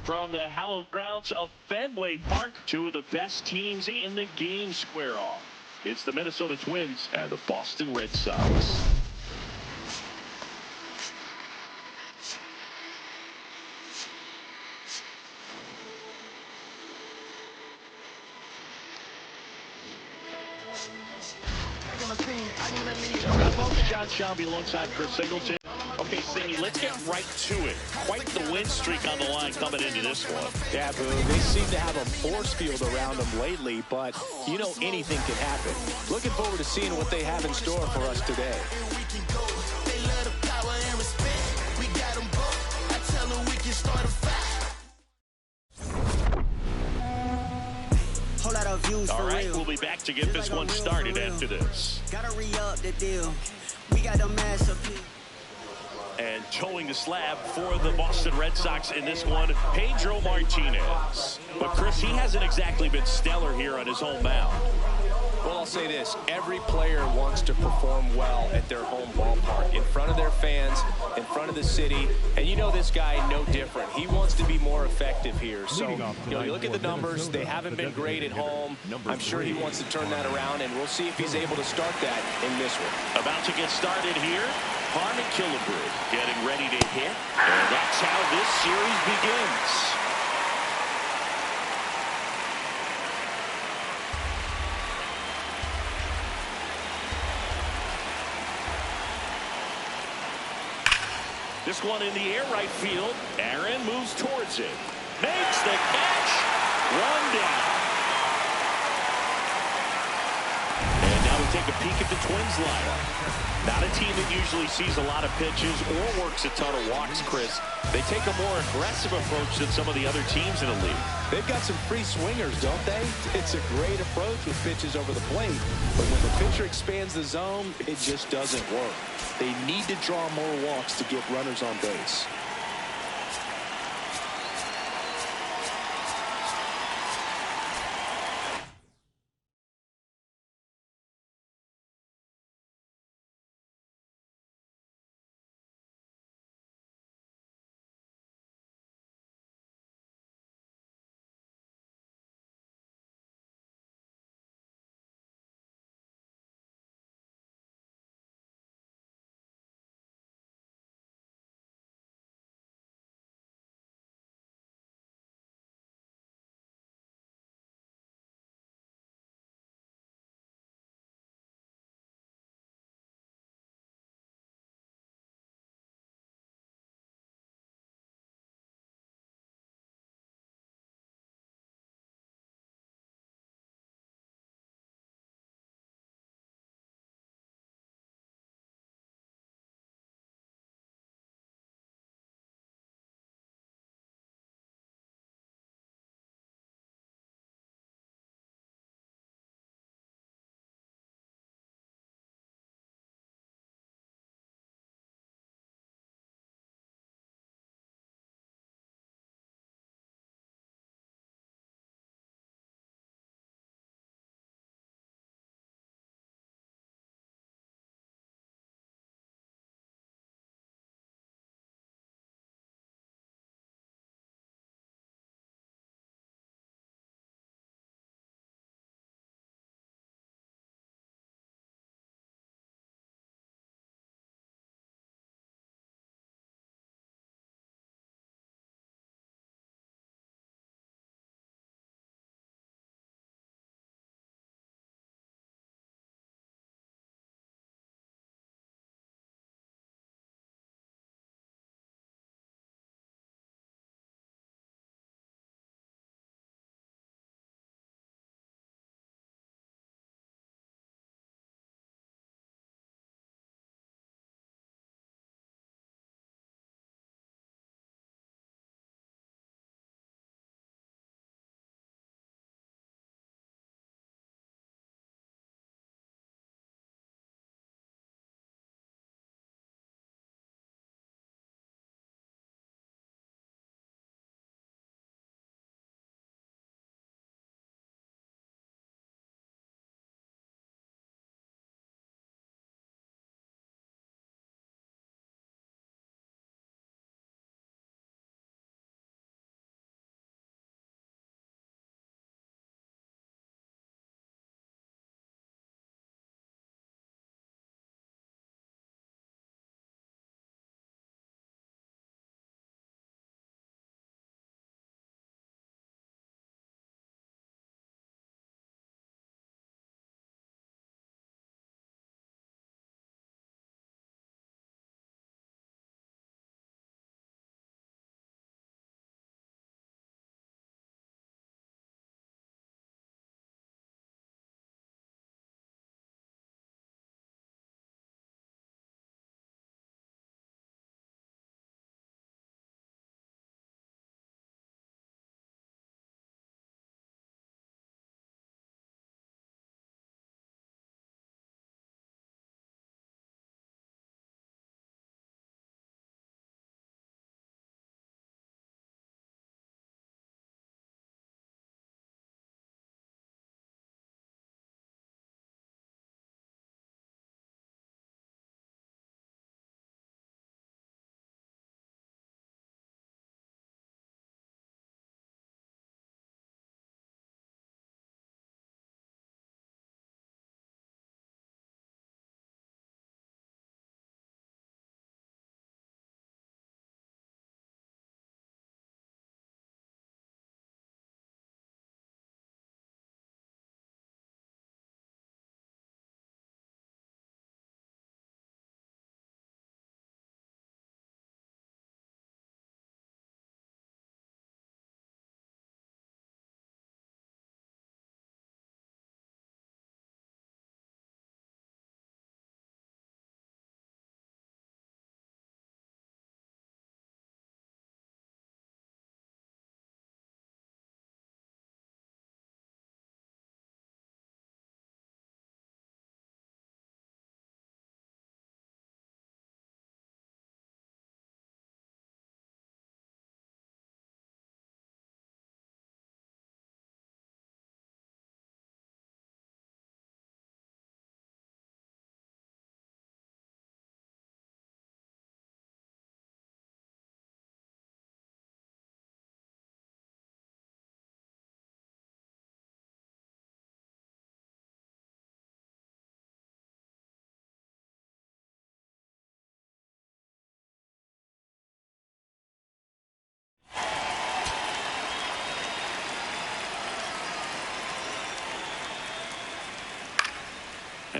From the hallowed grounds of Fenway Park, two of the best teams in the game square off. It's the Minnesota Twins and the Boston Red Sox. John Shelby alongside Chris Singleton. Okay, Singy, let's get right to it. Quite the win streak on the line coming into this one. Yeah, Boo, they seem to have a force field around them lately, but you know anything can happen. Looking forward to seeing what they have in store for us today. All right, we'll be back to get this one started after this. Gotta re-up the deal. We got the mass appeal. And towing the slab for the Boston Red Sox in this one, Pedro Martinez. But Chris, he hasn't exactly been stellar here on his home mound. Well, I'll say this. Every player wants to perform well at their home ballpark, in front of their fans, in front of the city. And you know this guy, no different. He wants to be more effective here. So, you look at the numbers. They haven't been great at home. I'm sure he wants to turn that around, and we'll see if he's able to start that in this one. About to get started here, Harmon Killebrew getting ready to hit. And that's how this series begins. This one in the air right field. Aaron moves towards it. Makes the catch. One down. And now we take a peek at the Twins lineup. Not a team that usually sees a lot of pitches or works a ton of walks, Chris. They take a more aggressive approach than some of the other teams in the league. They've got some free swingers, don't they? It's a great approach with pitches over the plate. But when the pitcher expands the zone, it just doesn't work. They need to draw more walks to get runners on base.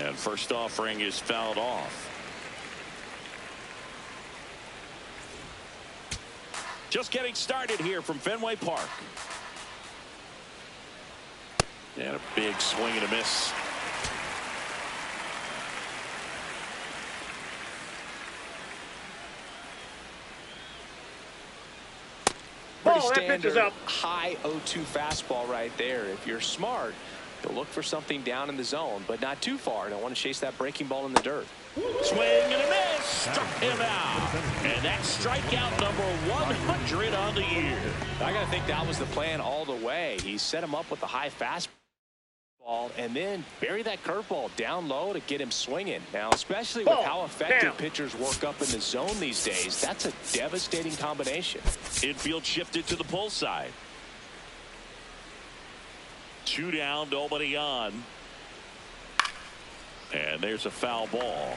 And first offering is fouled off. Just getting started here from Fenway Park. And a big swing and a miss. Pretty standard high 0-2 fastball right there. If you're smart, you'll look for something down in the zone, but not too far. Don't want to chase that breaking ball in the dirt. Swing and a miss. Struck him out. And that's strikeout number 100 on the year. I got to think that was the plan all the way. He set him up with the high fastball and then bury that curveball down low to get him swinging. Now, especially with how effective pitchers work up in the zone these days, that's a devastating combination. Infield shifted to the pull side. 2 down, nobody on. And there's a foul ball.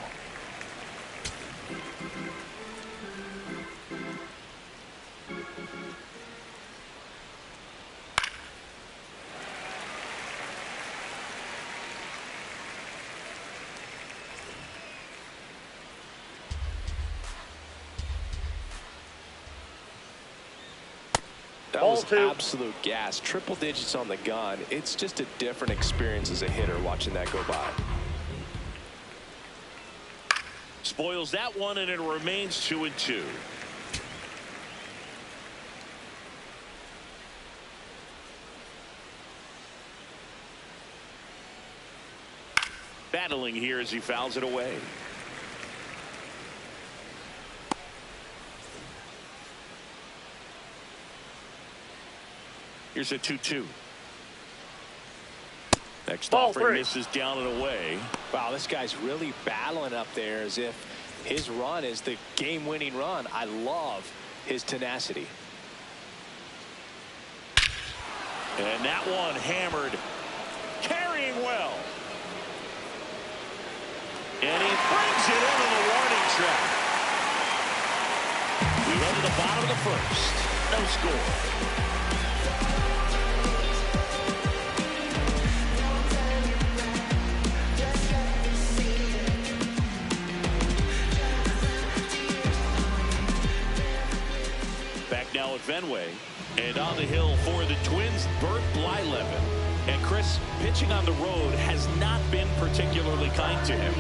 That was absolute gas. Triple digits on the gun. It's just a different experience as a hitter watching that go by. Spoils that one, and it remains 2-2. Battling here as he fouls it away. Here's a 2-2. Next offering misses down and away. Wow, this guy's really battling up there as if his run is the game-winning run. I love his tenacity. And that one hammered. Carrying well. And he brings it into the warning track. We go to the bottom of the first. No score. Now at Fenway, and on the hill for the Twins, Bert Blyleven. And Chris, pitching on the road has not been particularly kind to him.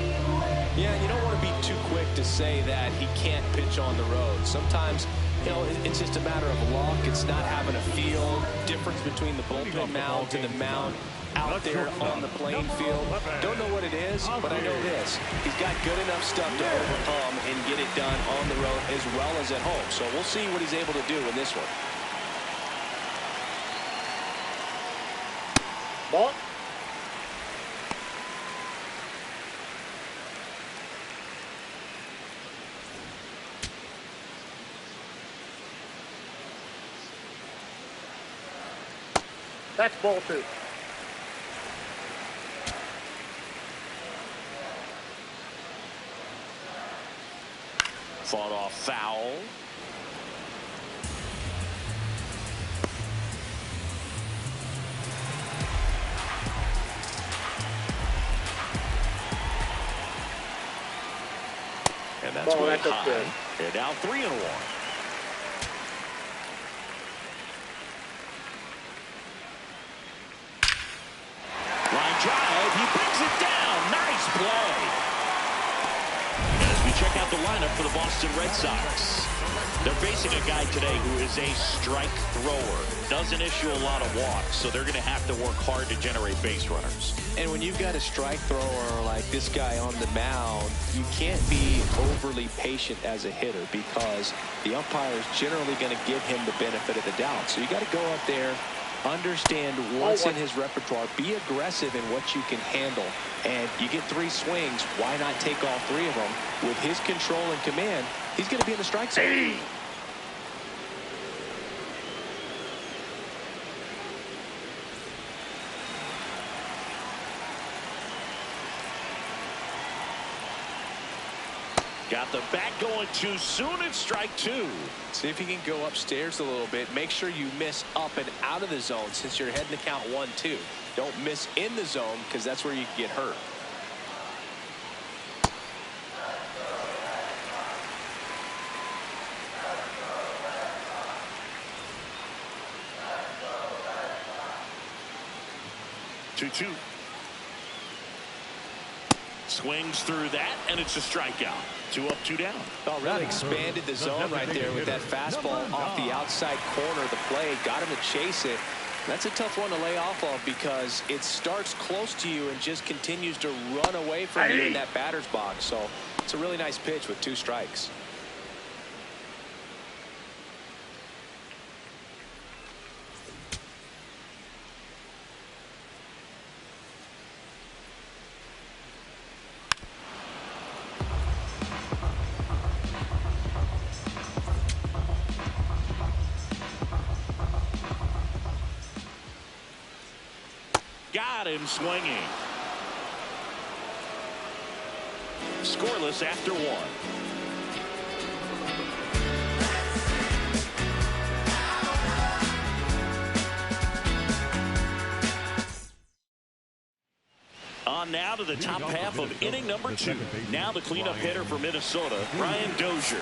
Yeah, you don't want to be too quick to say that he can't pitch on the road. Sometimes, you know, it's just a matter of luck. It's not having a feel. Difference between the bullpen mound and the mound out there on the playing field. Don't know what it is, but I know this. He's got good enough stuff to overcome and get it done on the road as well as at home. So we'll see what he's able to do in this one. Ball. That's ball 2. Fought off foul. And that's way high. And now 3-1. Line drive. He brings it down. Nice play. As we check out the lineup for the Boston Red Sox, they're facing a guy today who is a strike thrower. Doesn't issue a lot of walks, so they're going to have to work hard to generate base runners. And when you've got a strike thrower like this guy on the mound, you can't be overly patient as a hitter because the umpire is generally going to give him the benefit of the doubt. So you got to go up there, understand what's in his repertoire, be aggressive in what you can handle, and you get 3 swings. Why not take all 3 of them? With his control and command, he's going to be in the strike zone. Got the bat going too soon. It's strike 2. See if you can go upstairs a little bit. Make sure you miss up and out of the zone since you're heading to count 1-2. Don't miss in the zone because that's where you can get hurt. 2-2. Swings through that, and it's a strikeout. 2 up, 2 down. Oh, really expanded the zone right there with that fastball off the outside corner of the plate. Got him to chase it. That's a tough one to lay off of because it starts close to you and just continues to run away from you in that batter's box. So it's a really nice pitch with 2 strikes. Got him swinging. Scoreless after 1. On now to the top half of inning number 2. Now the cleanup hitter for Minnesota, Brian Dozier.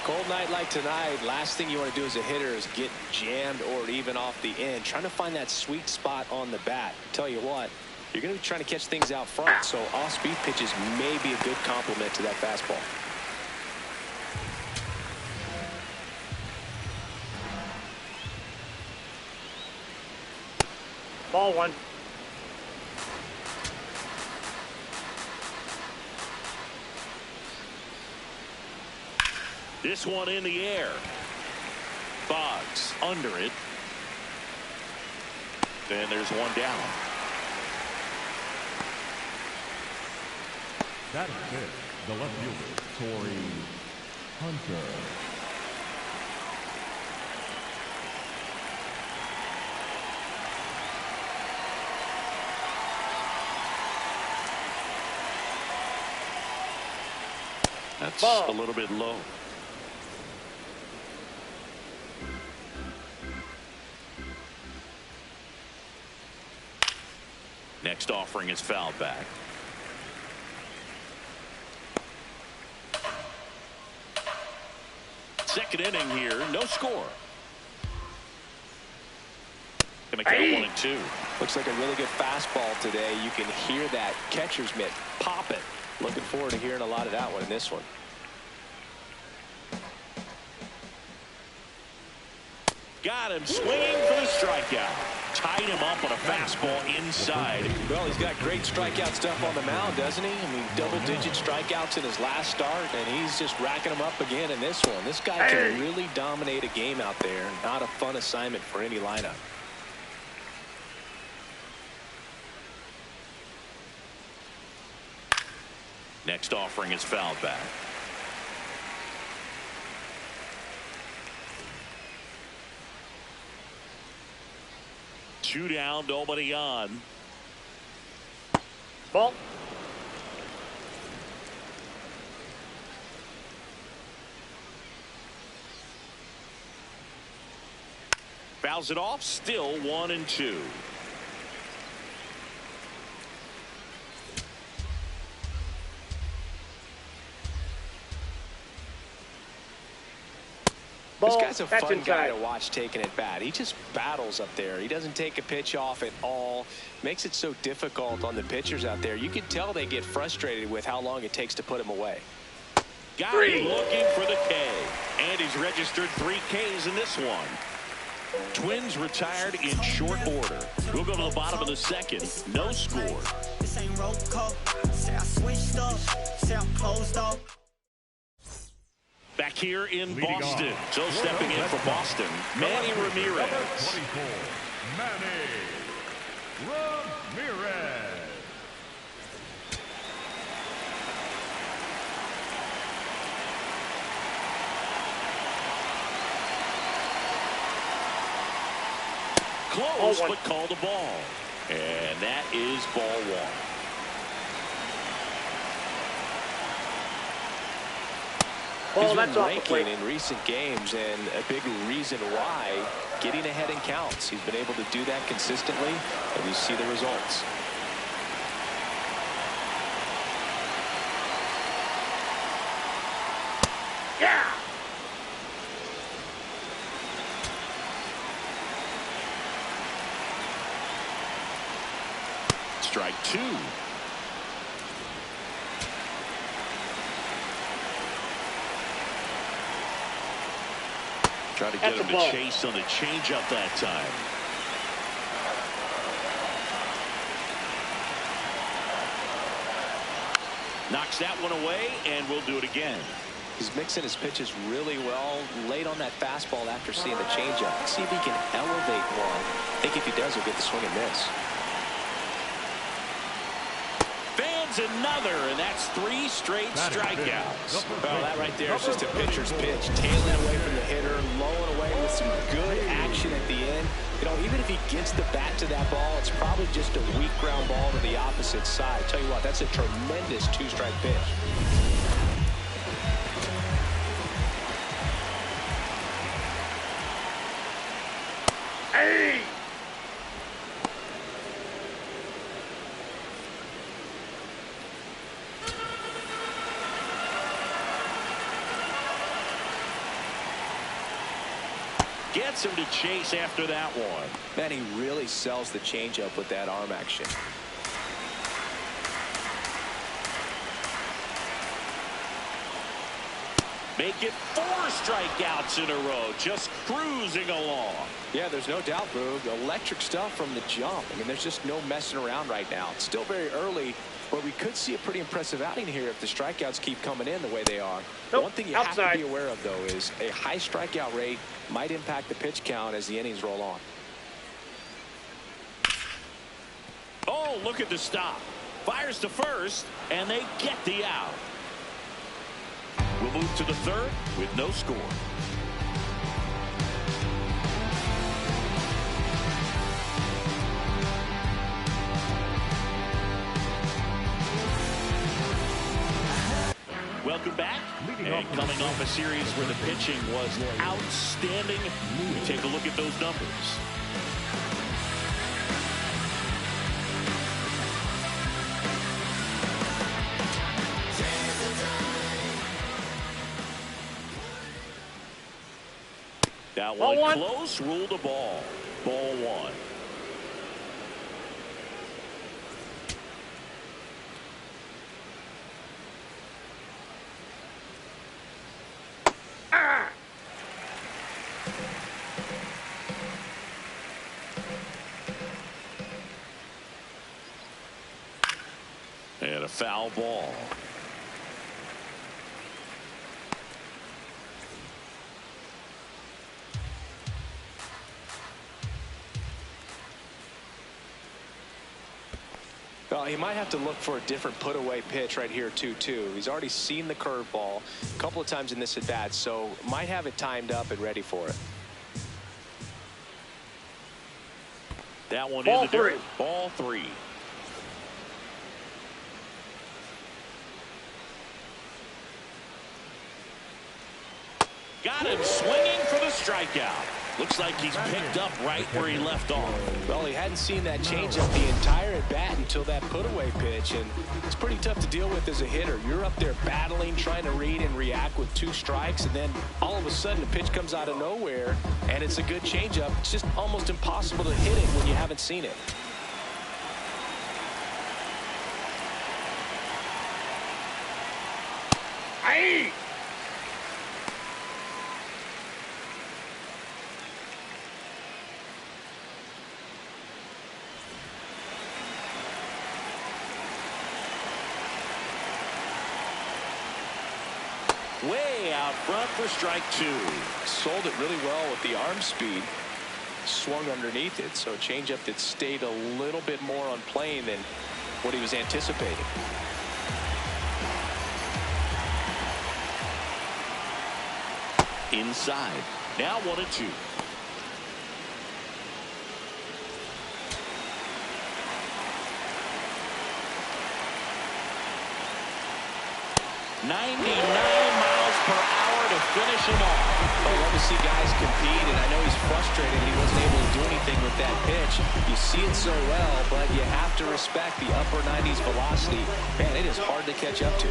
Cold night like tonight, last thing you want to do as a hitter is get jammed or even off the end. Trying to find that sweet spot on the bat. Tell you what, you're going to be trying to catch things out front, so off-speed pitches may be a good complement to that fastball. Ball 1. This one in the air. Boggs under it. Then there's one down. That is it. The left fielder, Torrey Hunter. That's a little bit low. Next offering is fouled back. Second inning here, no score. Gonna count 1-2. Looks like a really good fastball today. You can hear that catcher's mitt pop it. Looking forward to hearing a lot of that one in this one. Got him swinging for the strikeout. Tied him up on a fastball inside. Well, he's got great strikeout stuff on the mound, doesn't he? I mean, double-digit strikeouts in his last start, and he's just racking them up again in this one. This guy can really dominate a game out there. Not a fun assignment for any lineup. Next offering is fouled back. Two down, nobody on. Ball. Fouls it off, still 1-2. This guy's a fun guy to watch taking at bat. He just battles up there. He doesn't take a pitch off at all. Makes it so difficult on the pitchers out there. You can tell they get frustrated with how long it takes to put him away. Got him looking for the K. And he's registered 3 Ks in this one. Twins retired in short order. We'll go to the bottom of the second. No score. This ain't roll call. Say I switched up. Say I'm closed off. Back here in Boston. So stepping in for Boston, Manny Ramirez. 24, Manny Ramirez. Close, but called a ball. And that is ball 1. He's been ranking in recent games, and a big reason why, getting ahead in counts. He's been able to do that consistently, and you see the results. strike two. Try to get him to chase on the changeup that time. Knocks that one away, and we'll do it again. He's mixing his pitches really well, late on that fastball after seeing the changeup. Let's see if he can elevate one. I think if he does, he'll get the swing and miss. Another, and that's 3 straight strikeouts. Well, that right there is just a pitcher's pitch. Tailing away from the hitter, lowing away with some good action at the end. You know, even if he gets the bat to that ball, it's probably just a weak ground ball to the opposite side. Tell you what, that's a tremendous 2-strike pitch. Hey! Gets him to chase after that one. Man, he really sells the changeup with that arm action. Make it 4 strikeouts in a row, just cruising along. Yeah, there's no doubt, Boog. Electric stuff from the jump. I mean, there's just no messing around right now. It's still very early, but we could see a pretty impressive outing here if the strikeouts keep coming in the way they are. Nope, One thing you have to be aware of, though, is a high strikeout rate might impact the pitch count as the innings roll on. Oh, look at the stop. Fires to first, and they get the out. We'll move to the third with no score. Welcome back. And coming off a series where the pitching was outstanding, we take a look at those numbers. That one close, ruled a ball. Ball 1. And a foul ball. Well, he might have to look for a different put-away pitch right here, 2-2. He's already seen the curveball a couple of times in this at-bat, so might have it timed up and ready for it. That one in the dirt. Ball 3. Got him swinging for the strikeout. Looks like he's picked up right where he left off. Well, he hadn't seen that changeup the entire at-bat until that put-away pitch, and it's pretty tough to deal with as a hitter. You're up there battling, trying to read and react with 2 strikes, and then all of a sudden a pitch comes out of nowhere, and it's a good changeup. It's just almost impossible to hit it when you haven't seen it. Hey! Way out front for strike 2. Sold it really well with the arm speed. Swung underneath it, so changeup that stayed a little bit more on plane than what he was anticipating. Inside. Now 1-2. to finish him off. I love to see guys compete, and I know he's frustrated that he wasn't able to do anything with that pitch. You see it so well, but you have to respect the upper 90s velocity. Man, it is hard to catch up to.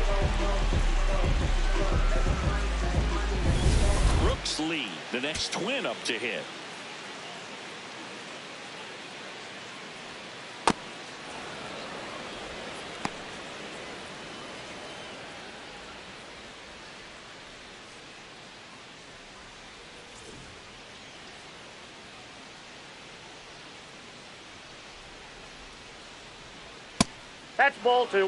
Brooks Lee, the next twin up to hit. That's ball 2.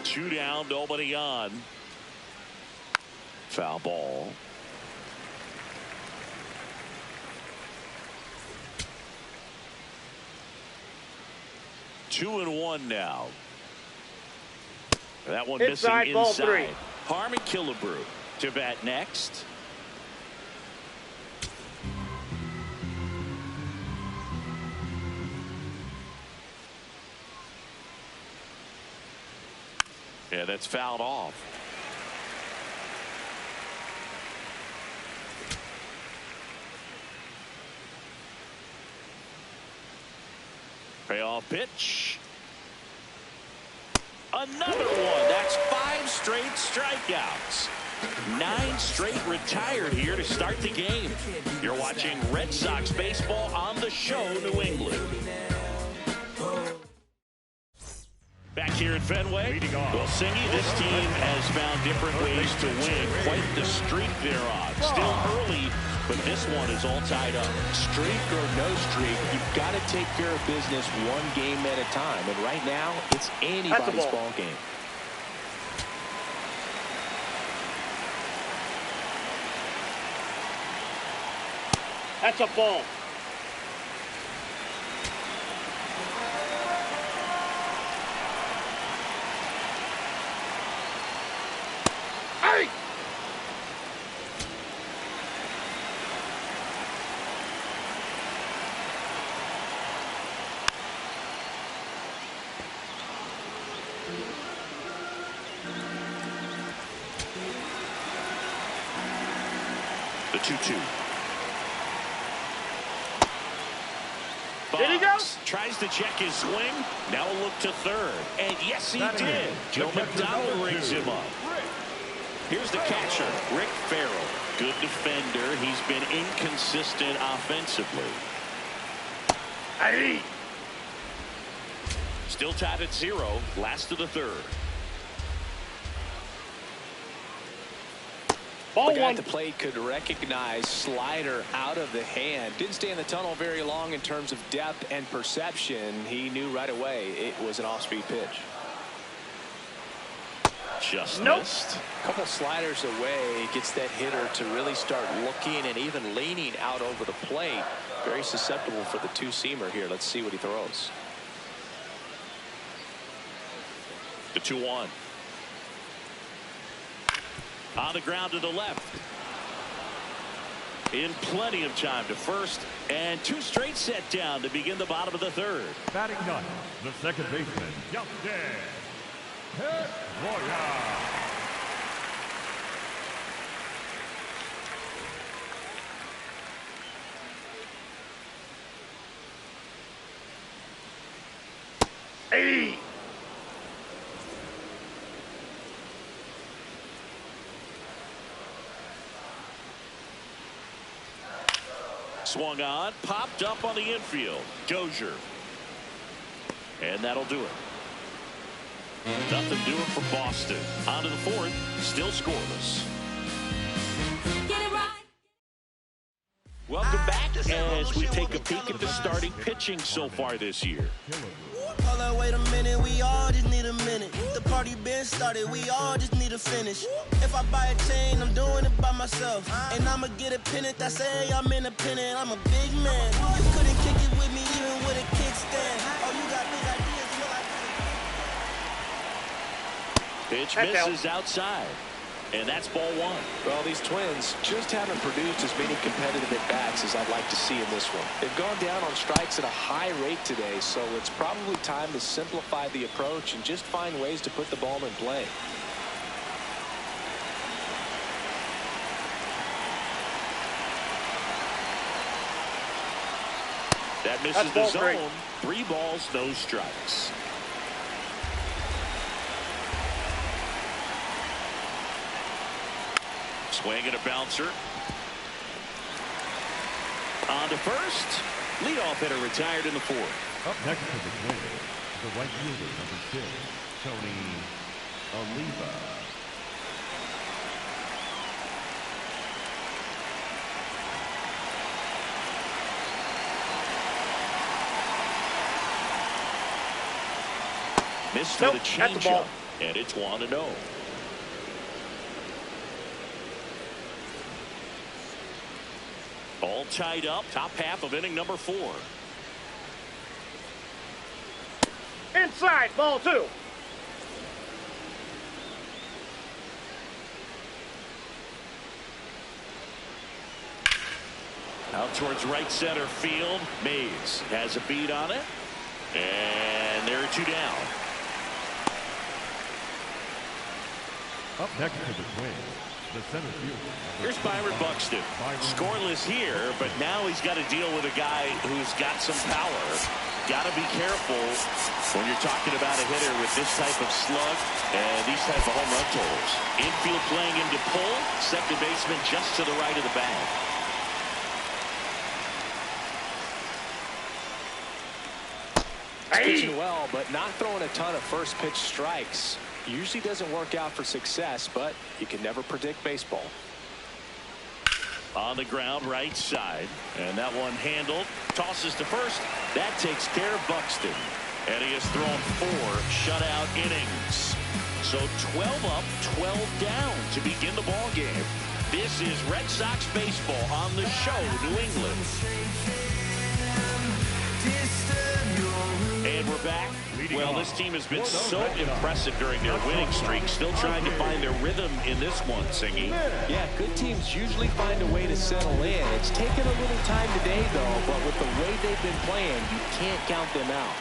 Two down, nobody on. Foul ball. Two and one now. That one Inside, missing ball inside. 3. Harmon Killebrew to bat next. Yeah, that's fouled off. Payoff pitch. Another one. That's 5 straight strikeouts. 9 straight retired here to start the game. You're watching Red Sox baseball on the show, New England. Back here at Fenway, well, Singy, this team has found different ways to win. Quite the streak they're on. Still early, but this one is all tied up. Streak or no streak, you've got to take care of business one game at a time. And right now, it's anybody's ball game. That's a ball. Hey! The 2-2. Did he go? Tries to check his swing. Now a look to third. And yes, he did. Joe McDonald rings him up. Here's the catcher, Rick Farrell. Good defender. He's been inconsistent offensively. Hey! Still tied at 0. Last of the third. Ball The guy 1. at the plate could recognize slider out of the hand. Didn't stay in the tunnel very long in terms of depth and perception. He knew right away it was an off-speed pitch. Just Nope. missed. A couple sliders away gets that hitter to really start looking and even leaning out over the plate. Very susceptible for the two-seamer here. Let's see what he throws. The 2-1. On the ground to the left. In plenty of time to first, and 2 straight set down to begin the bottom of the third. Batting ninth, the second baseman, Justin Royale. Hey! Swung on, popped up on the infield. Dozier. And that'll do it. Nothing doing for Boston. On to the fourth, still scoreless. Welcome back as we take a peek at the starting pitching so far this year. Hold up, wait a minute, we all just need a minute. The party been started, we all just need a finish. If I buy a chain, I'm doing it by myself. And I'ma get a pennant that say I'm independent. I'm a big man. You couldn't kick it with me even with a kickstand. Oh, you got big ideas, you know I Pitch That's misses outside. And that's ball 1. Well, these Twins just haven't produced as many competitive at-bats as I'd like to see in this one. They've gone down on strikes at a high rate today, so it's probably time to simplify the approach and just find ways to put the ball in play. That misses the ball zone. 3 balls, no strikes. Swing and a bouncer. On to first. Leadoff hitter retired in the 4th. Up next to the Twins, the right fielder, number 6, Tony Oliva. Missed Nope, with a that's the ball. changeup, and it's 1-0. All tied up, top half of inning number 4. Inside, ball 2. Out towards right center field. Mays has a beat on it. And there are 2 down. Up next to the Twins, the center fielder. Here's Byron Buxton. Scoreless here, but now he's got to deal with a guy who's got some power. Got to be careful when you're talking about a hitter with this type of slug and these type of home run totals. Infield playing into pull. Second baseman just to the right of the bag. Pitching well, but not throwing a ton of first pitch strikes. Usually doesn't work out for success, but you can never predict baseball. On the ground, right side, and that one handled. Tosses to first. That takes care of Buxton, and he has thrown 4 shutout innings. So 12 up, 12 down to begin the ball game. This is Red Sox baseball on the show, New England. And we're back. Well, this team has been so impressive during their winning streak. Still trying to find their rhythm in this one, Singy. Yeah, good teams usually find a way to settle in. It's taken a little time today, though, but with the way they've been playing, you can't count them out.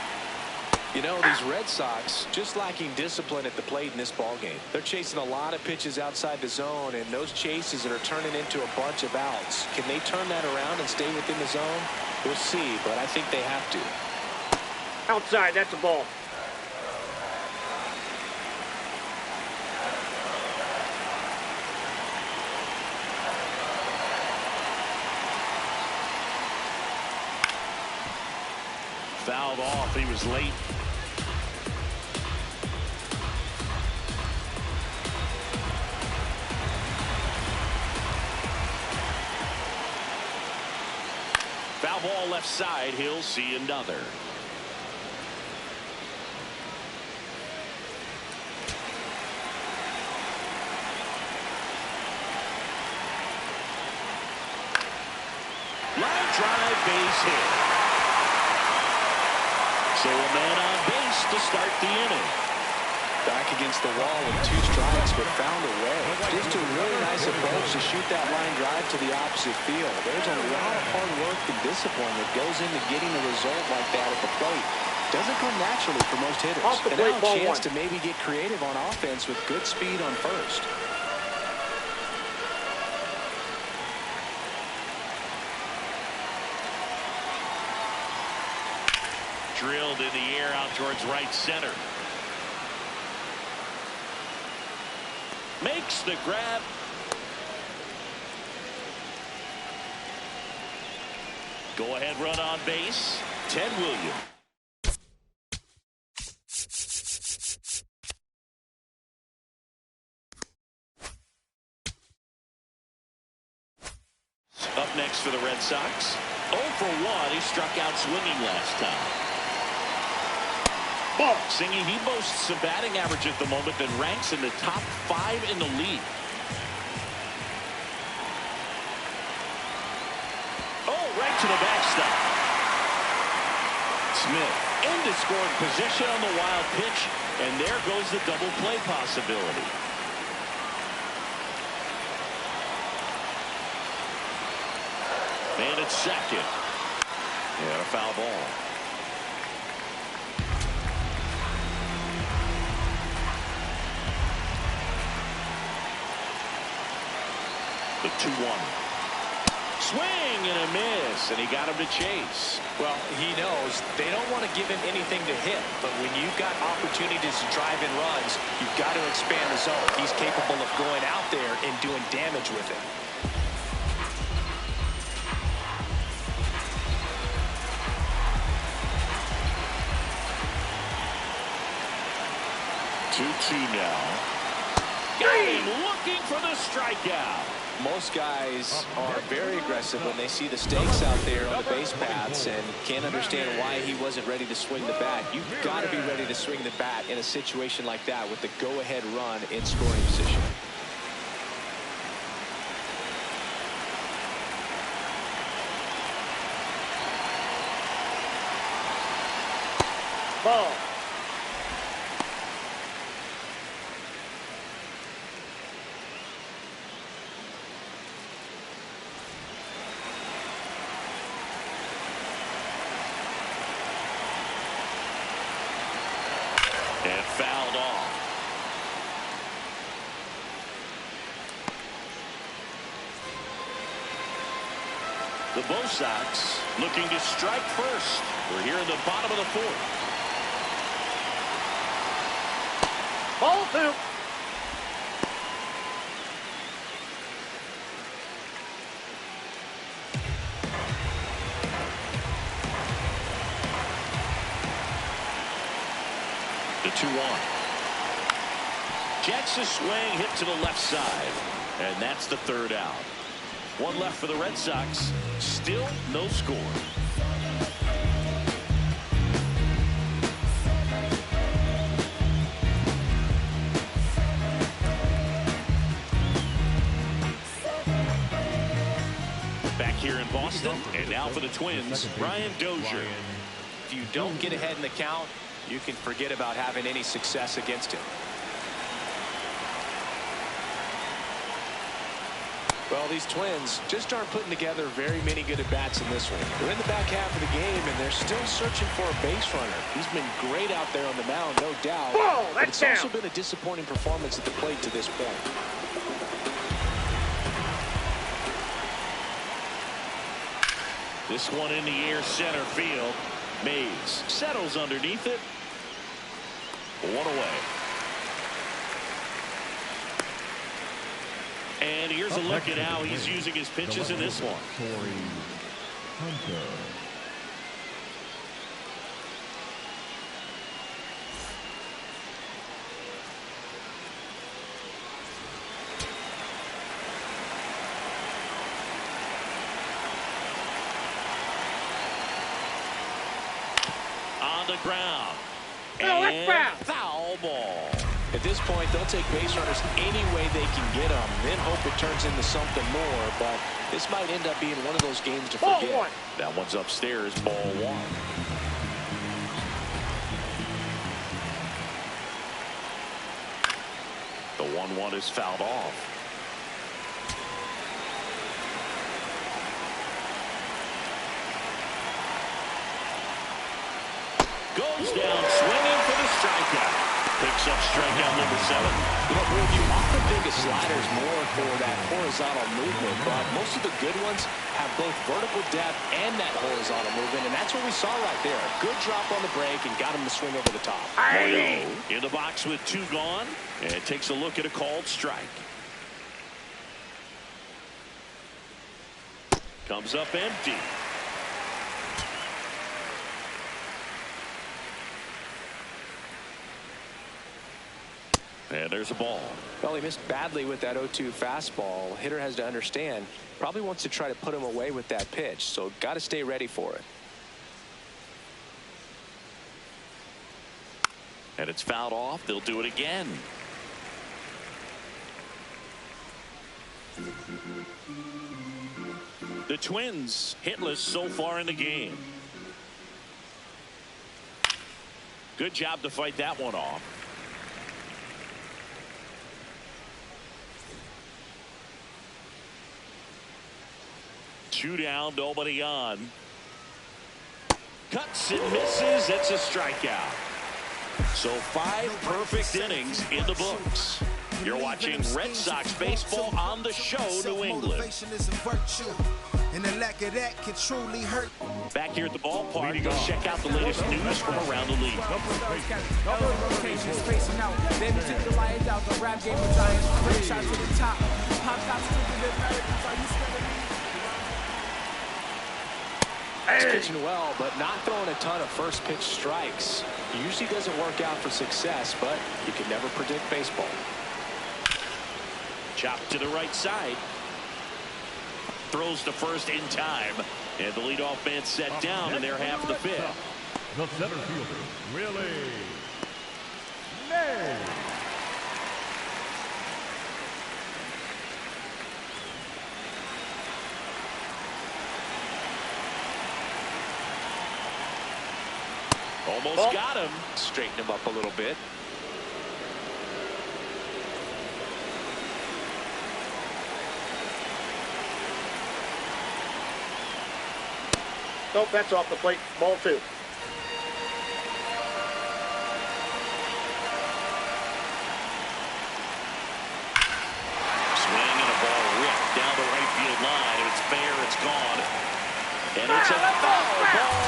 You know, these Red Sox just lacking discipline at the plate in this ballgame. They're chasing a lot of pitches outside the zone, and those chases are turning into a bunch of outs. Can they turn that around and stay within the zone? We'll see, but I think they have to. Outside, that's a ball. Fouled off. He was late. Foul ball left side. He'll see another. Line drive, base hit. So a man on base to start the inning. Back against the wall with 2 strikes, but found a way. Just a really nice approach to shoot that line drive to the opposite field. There's a lot of hard work and discipline that goes into getting a result like that at the plate. Doesn't come naturally for most hitters. And now a chance to maybe get creative on offense with good speed on first. Drilled in the air out towards right center. Makes the grab. Go ahead run on base. Ted Williams. Up next for the Red Sox. 0 for 1. He struck out swinging last time. Ball. Singy, he boasts a batting average at the moment that ranks in the top 5 in the league. Oh, right to the backstop. Smith into scoring position on the wild pitch, and there goes the double play possibility. And it's second. And a foul ball. The 2-1. Swing and a miss, and he got him to chase. Well, he knows they don't want to give him anything to hit, but when you've got opportunities to drive in runs, you've got to expand the zone. He's capable of going out there and doing damage with it. Two now. Got him looking for the strikeout. Most guys are very aggressive when they see the stakes out there on the base paths and can't understand why he wasn't ready to swing the bat. You've got to be ready to swing the bat in a situation like that with the go-ahead run in scoring position. Ball. And fouled off. The Bo Sox looking to strike first. We're here in the bottom of the fourth. Ball two. The 2-1. Jets a swing hit to the left side. And that's the third out. One left for the Red Sox. Still no score. Back here in Boston. And now for the Twins, Brian Dozier. If you don't get ahead in the count, you can forget about having any success against him. Well, these Twins just aren't putting together very many good at-bats in this one. They're in the back half of the game, and they're still searching for a base runner. He's been great out there on the mound, no doubt. Whoa, but it's that's also been a disappointing performance at the plate to this point. This one in the air, center field. Mays settles underneath it. One away. And here's a look at how he's using his pitches in this one. On the ground. And foul ball. At this point, they'll take base runners any way they can get them, then hope it turns into something more. But this might end up being one of those games to forget. Ball one. That one's upstairs, ball one. The 1-1 is fouled off. Goes down swinging for the strikeout. Picks up strikeout number 7. You know, Bruce, you often think of sliders more for that horizontal movement, but most of the good ones have both vertical depth and that horizontal movement, and that's what we saw right there. Good drop on the break and got him to swing over the top. Moyo in the box with 2 gone, and takes a look at a called strike. Comes up empty. And there's a ball. Well, he missed badly with that 0-2 fastball. Hitter has to understand, probably wants to try to put him away with that pitch, so got to stay ready for it. And it's fouled off. They'll do it again. The Twins hitless so far in the game. Good job to fight that one off. Two down, nobody on. Cuts and misses. It's a strikeout. So 5 perfect innings in the books. You're watching Red Sox baseball on the show, New England. And the lack of that can truly hurt. Back here at the ballpark, go check out the latest news from around the league. He's pitching well, but not throwing a ton of first pitch strikes. Usually doesn't work out for success, but you can never predict baseball. Chop to the right side. throws to first in time. And the leadoff man set down in their half of the fifth. The center fielder, Willie May. Almost got him. Straighten him up a little bit. Nope, that's off the plate. Ball 2. Swing and a ball ripped down the right field line. If it's fair, it's gone. And it's a foul ball,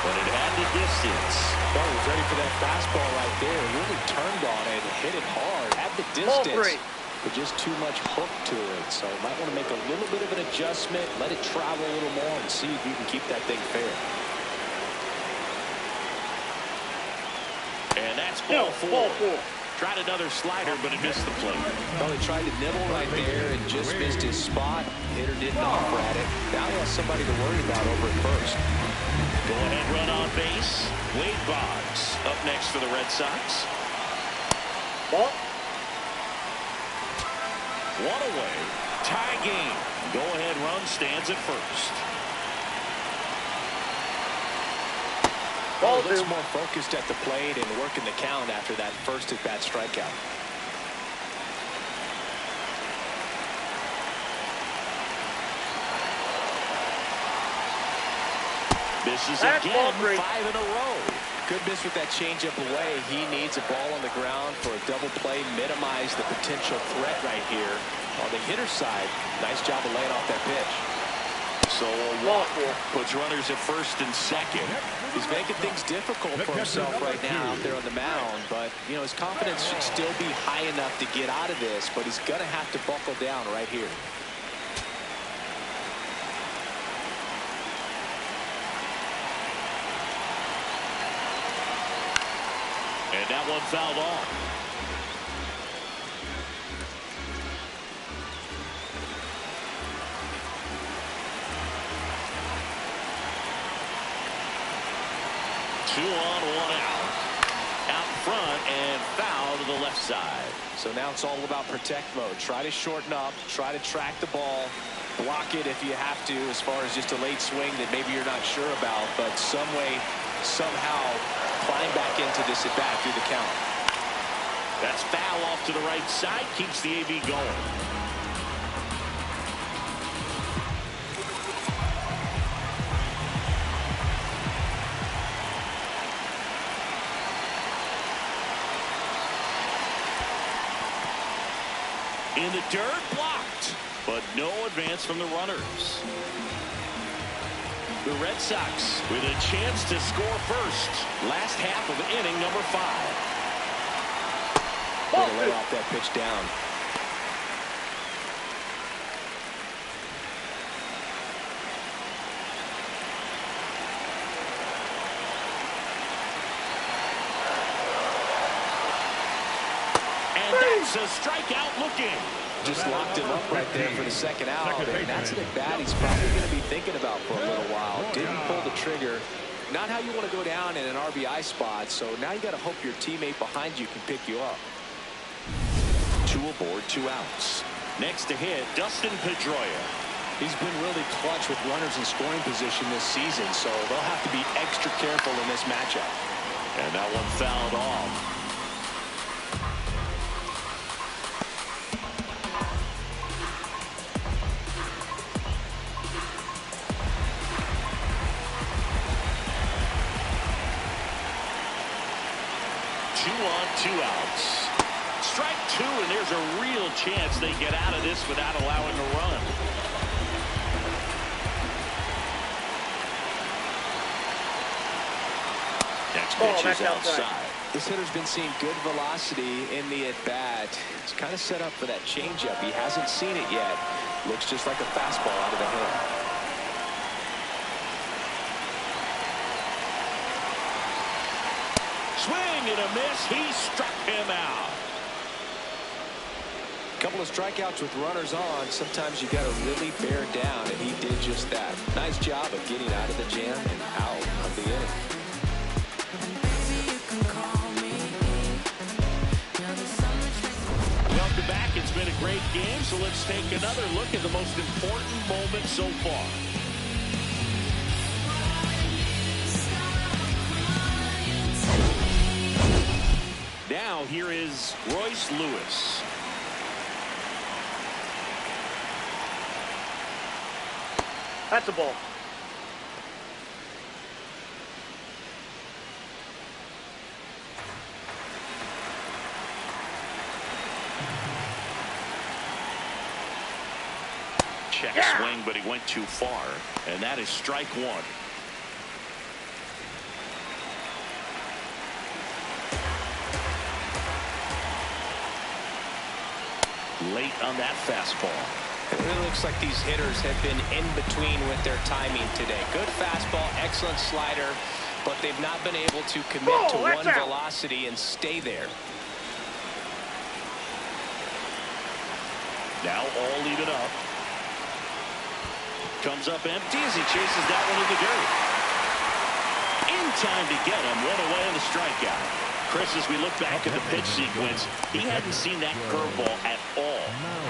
but it had the distance. Oh, he was ready for that fastball right there. Really turned on it and hit it hard. Had the Ball distance, 3. but just too much hook to it. So might want to make a little bit of an adjustment, let it travel a little more, and see if you can keep that thing fair. And that's ball 4. Ball 4. Tried another slider, but it missed the plate. Well, he tried to nibble right there and just missed his spot. Hitter didn't offer at it. Now he has somebody to worry about over at first. Go ahead, run on base. Wade Boggs up next for the Red Sox. Ball. One away. Tie game. Go ahead run stands at first. Ball 2. Looks more focused at the plate and working the count after that first at-bat strikeout. Misses That's again, ball 3. 5 in a row. Good miss with that changeup away. He needs a ball on the ground for a double play, minimize the potential threat right here. On the hitter side, nice job of laying off that pitch. So a walk puts runners at first and second. He's making things difficult for himself right now out there on the mound, but you know his confidence should still be high enough to get out of this, but he's gonna have to buckle down right here. And that one fouled off. Two on, one out. Out front and foul to the left side. So now it's all about protect mode. Try to shorten up, try to track the ball, block it if you have to, as far as just a late swing that maybe you're not sure about, but some way, somehow climb back into this at bat through the count. That's foul off to the right side, keeps the AB going. In the dirt, blocked, but no advance from the runners. The Red Sox with a chance to score first. Last half of inning number 5. Gonna lay off that pitch down. And that's a strikeout looking. Just locked him up right there for the second out, and that's an at-bat he's probably going to be thinking about for a little while. Didn't pull the trigger. Not how you want to go down in an RBI spot, so now you got to hope your teammate behind you can pick you up. 2 aboard, 2 outs. Next to hit, Dustin Pedroia. He's been really clutch with runners in scoring position this season, so they'll have to be extra careful in this matchup. And that one fouled off. Two outs. Strike 2, and there's a real chance they get out of this without allowing a run. Next pitch is outside. This hitter's been seeing good velocity in the at-bat. He's kind of set up for that changeup. He hasn't seen it yet. Looks just like a fastball out of the hand. Swing and a miss. He struck him out. A couple of strikeouts with runners on. Sometimes you got to really bear down, and he Nice job of getting out of the jam and out of the inning. Welcome back. It's been a great game, so let's take another look at the most important moment so far. Now here is Royce Lewis. That's a ball. Check swing, but he went too far, and that is strike one. Late on that fastball. It really looks like these hitters have been in between with their timing today. Good fastball, excellent slider, but they've not been able to commit to one velocity and stay there. Now all even up. Comes up empty as he chases that one in the dirt. In time to get him. One away on the strikeout. Chris, as we look back at the pitch sequence, he hadn't seen that curveball at all.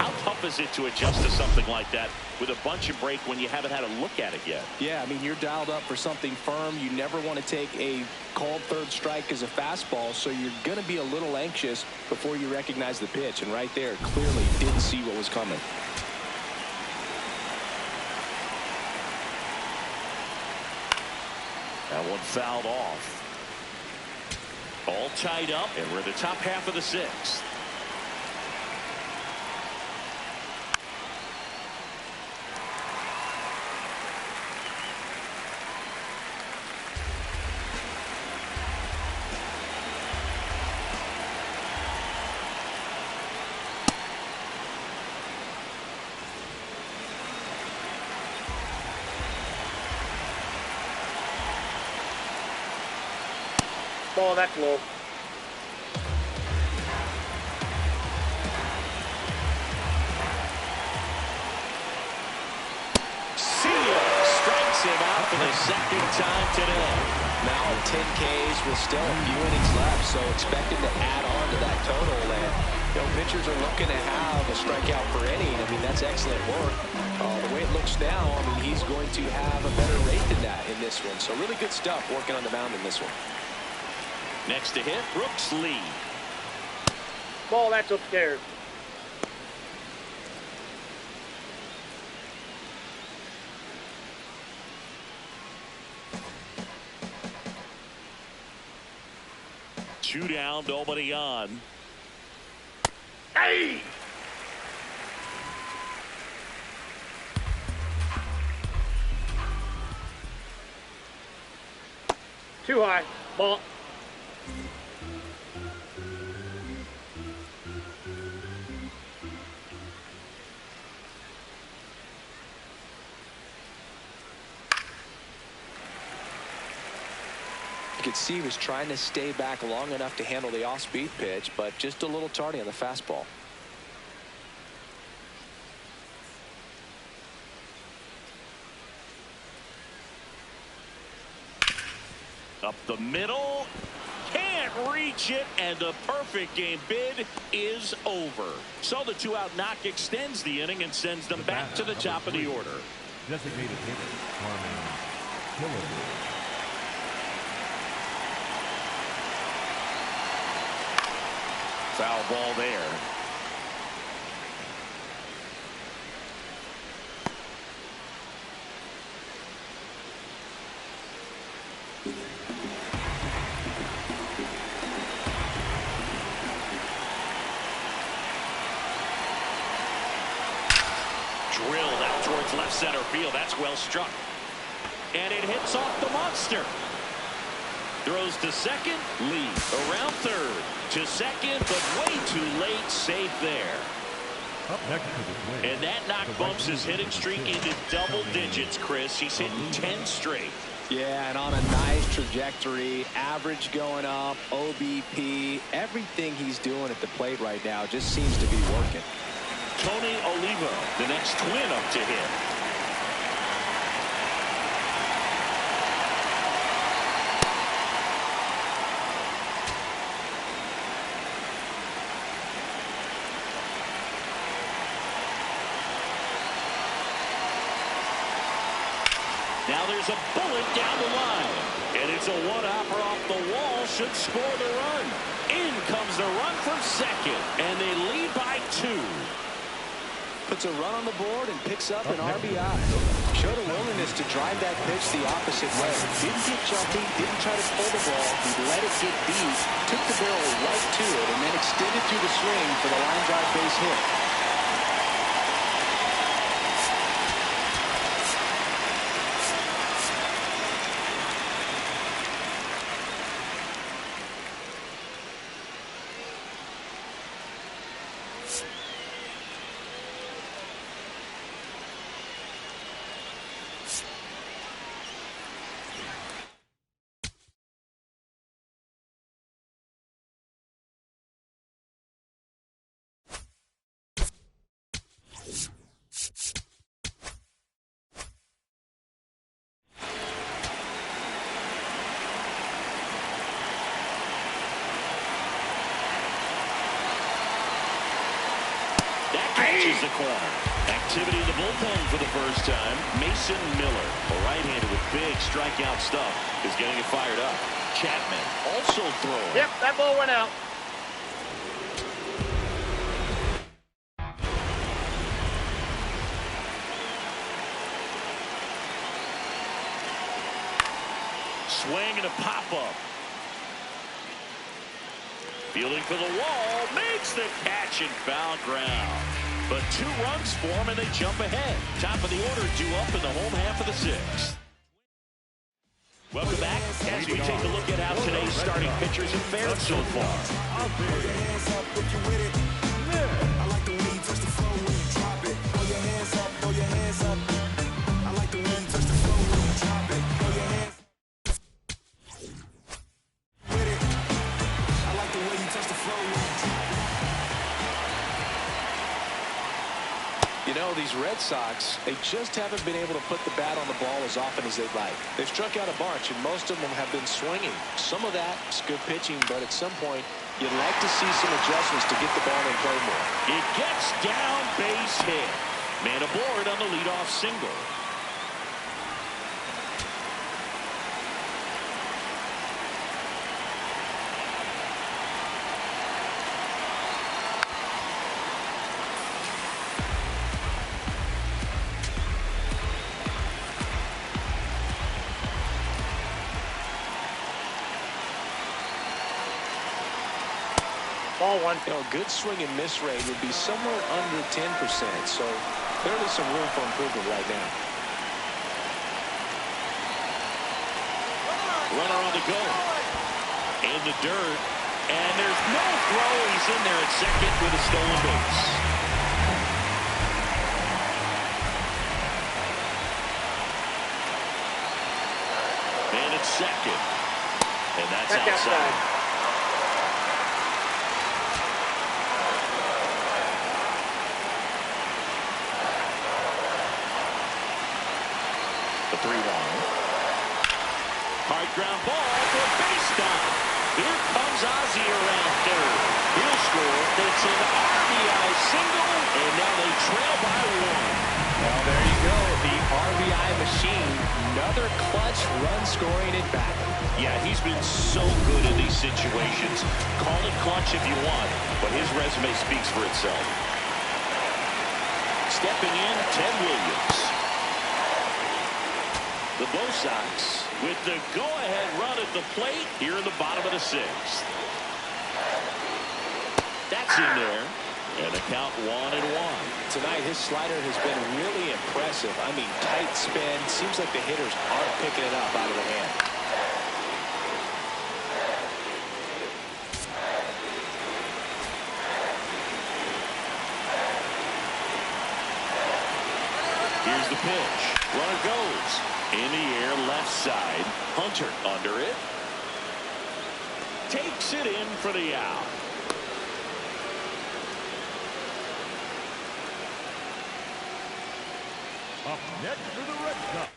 How tough is it to adjust to something like that with a bunch of break when you haven't had a look at it yet? Yeah, I mean, you're dialed up for something firm. You never want to take a called third strike as a fastball, so you're going to be a little anxious before you recognize the pitch. And right there, clearly didn't see what was coming. That one fouled off. All tied up, and we're in the top half of the sixth. Ball, that's low. Strikes him out for the second time today. Now 10 Ks with still a few innings left, so expect him to add on to that total. And pitchers are looking to have a strikeout per inning. I mean, that's excellent work. The way it looks now, I mean, he's going to have a better rate than that in this one. So really good stuff working on the mound in this one. Next to hit, Brooks Lee. Ball, that's upstairs. Two down, nobody on. Hey! Too high. Ball. You could see he was trying to stay back long enough to handle the off-speed pitch, but just a little tardy on the fastball. Up the middle. Can't reach it, and the perfect game bid is over. So the two-out knock extends the inning and sends them back to the top of the order. Designated hitter, Carmen Hillary. Foul ball there. Drilled out towards left center field. That's well struck. And it hits off the monster. Throws to second. Lee around third. To second, but way too late. Safe there. Up next to the plate. And that knock bumps his hitting streak into double digits, Chris. He's hitting 10 straight. Yeah, and on a nice trajectory. Average going up, OBP. Everything he's doing at the plate right now just seems to be working. Tony Olivo, the next twin up to hit. Now there's a bullet down the line. And it's a one-hopper off the wall. Should score the run. In comes the run from second. And they lead by 2. Puts a run on the board and picks up an RBI. Showed a willingness to drive that pitch the opposite way. Didn't get jumpy, didn't try to pull the ball. He let it get deep, took the barrel right to it, and then extended through the swing for the line drive base hit. Catches the corner. Activity in the bullpen for the first time. Mason Miller, a right-hander with big strikeout stuff, is getting it fired up. Chapman also throwing. Yep, that ball went out. Swing and a pop-up. Fielding for the wall. Makes the catch in foul ground. But 2 runs for him, and they jump ahead. Top of the order due up in the home half of the 6th. Welcome back as we take a look at how today's starting pitchers have fared so far. You know, these Red Sox, they just haven't been able to put the bat on the ball as often as they'd like. They've struck out a bunch, and most of them have been swinging. Some of that is good pitching, but at some point, you'd like to see some adjustments to get the ball in play more. It gets down, base hit. Man aboard on the leadoff single. Ball 1. You know, a good swing and miss rate would be somewhere under 10%, so clearly some room for improvement right now. Runner on the go. In the dirt. And there's no throw. He's in there at second with a stolen base. And it's second. And that's outside. The 3-1. Hard ground ball for a base stop. Here comes Ozzie around third. He'll score. It's an RBI single, and now they trail by 1. Well, there you go. The RBI machine. Another clutch run scoring at bat. Yeah, he's been so good in these situations. Call it clutch if you want, but his resume speaks for itself. Stepping in, Ted Williams. The Bo Sox with the go-ahead run at the plate here in the bottom of the 6th. That's in there. And the count 1-1. Tonight, his slider has been really impressive. I mean, tight spin. Seems like the hitters aren't picking it up out of the hand. Here's the pitch. Runner goes. In the air, left side. Hunter under it. Takes it in for the out. Up next for the Red Sox.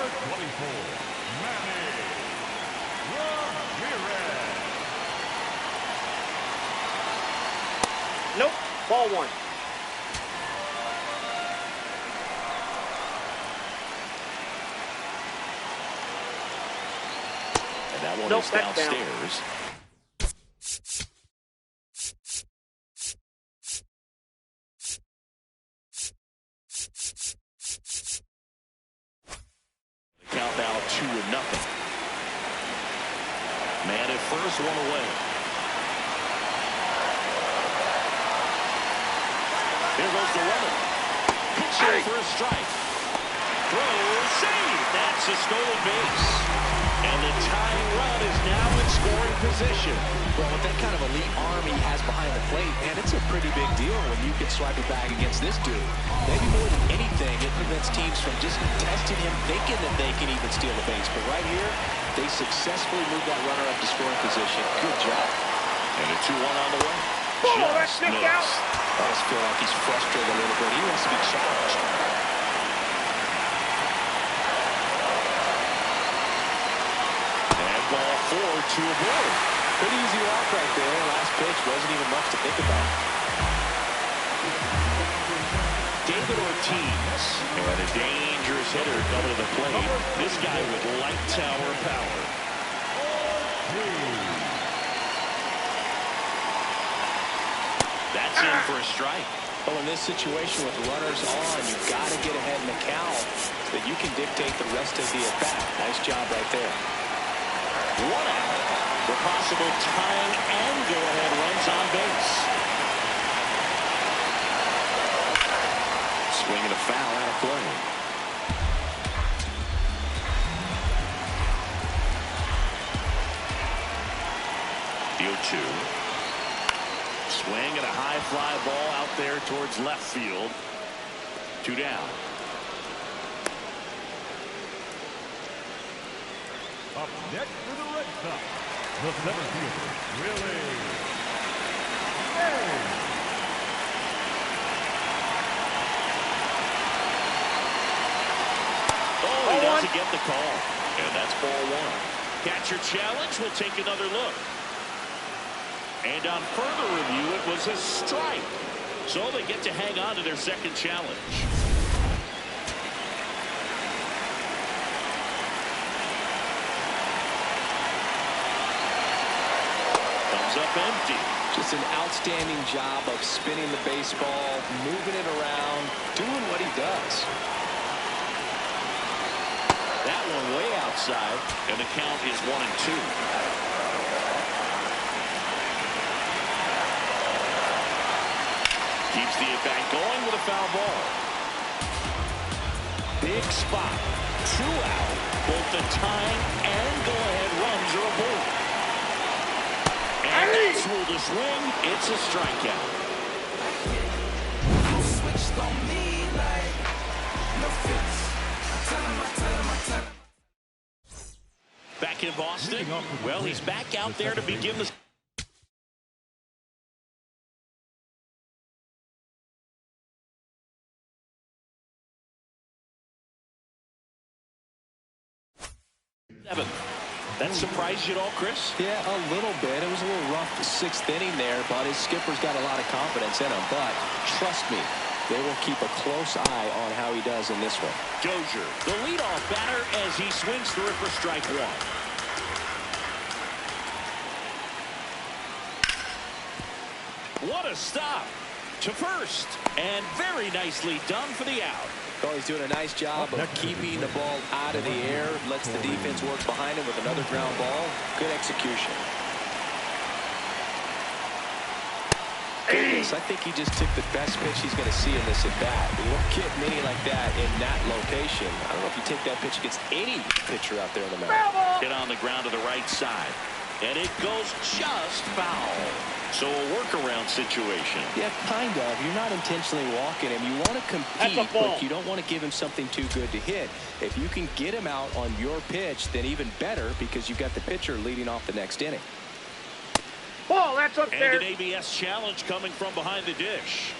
Number 24, Manny Ramirez. Nope. Ball one. And that one Nope, is that's down. downstairs. Count now 2-0. Man at first, one away. Here goes the runner. Pitching for a strike. Throw, save. That's a stolen base. And the tying run is now in scoring position. Well, with that kind of elite arm he has behind the plate, man, it's a pretty big deal when you can swipe it back against this dude. Maybe more than anything, it prevents teams from just testing him, thinking that they can even steal the base. But right here, they successfully moved that runner up to scoring position. Good job. And a 2-1 on the way. Oh, that's knocked out. I just feel like he's frustrated a little bit. He wants to be challenged. And ball 4 to a board. Pretty easy walk right there. Last pitch wasn't even much to think about. David Ortiz, and a dangerous hitter coming to the plate. This guy with light tower power. That's in for a strike. Well, in this situation with runners on, you've got to get ahead in the count so that you can dictate the rest of the at-bat. Nice job right there. 1 out. The possible tying and go-ahead runs on base. Swinging a foul out of play. The 0-2. Swing and a high fly ball out there towards left field. 2 down. Up next for the Red Sox, the center fielder, Willie. Oh, he doesn't get the call. And that's ball 1. Catcher challenge. We'll take another look. And on further review, it was a strike. So they get to hang on to their second challenge. Comes up empty. Just an outstanding job of spinning the baseball, moving it around, doing what he does. That one way outside, and the count is 1-2. Keeps the at-bat going with a foul ball. Big spot. 2 out. Both the tying and go-ahead runs are aboard. And that's ruled a swing. It's a strikeout. Back in Boston. Well, he's back out there to begin the... That surprised you at all, Chris? Yeah, a little bit. It was a little rough the 6th inning there, but his skipper's got a lot of confidence in him. But trust me, they will keep a close eye on how he does in this one. Dozier, the leadoff batter, as he swings through it for strike 1. What a stop to first, and very nicely done for the out. Well, he's doing a nice job of keeping the ball out of the air, lets the defense work behind him with another ground ball. Good execution. Goodness, I think he just took the best pitch he's going to see in this at-bat. You don't get many like that in that location. I don't know if you take that pitch against any pitcher out there in the mound. Hit on the ground to the right side, and it goes just foul. So a workaround situation. Yeah, kind of. You're not intentionally walking him. You want to compete, but you don't want to give him something too good to hit. If you can get him out on your pitch, then even better, because you've got the pitcher leading off the next inning. Ball, that's up there. And an ABS challenge coming from behind the dish.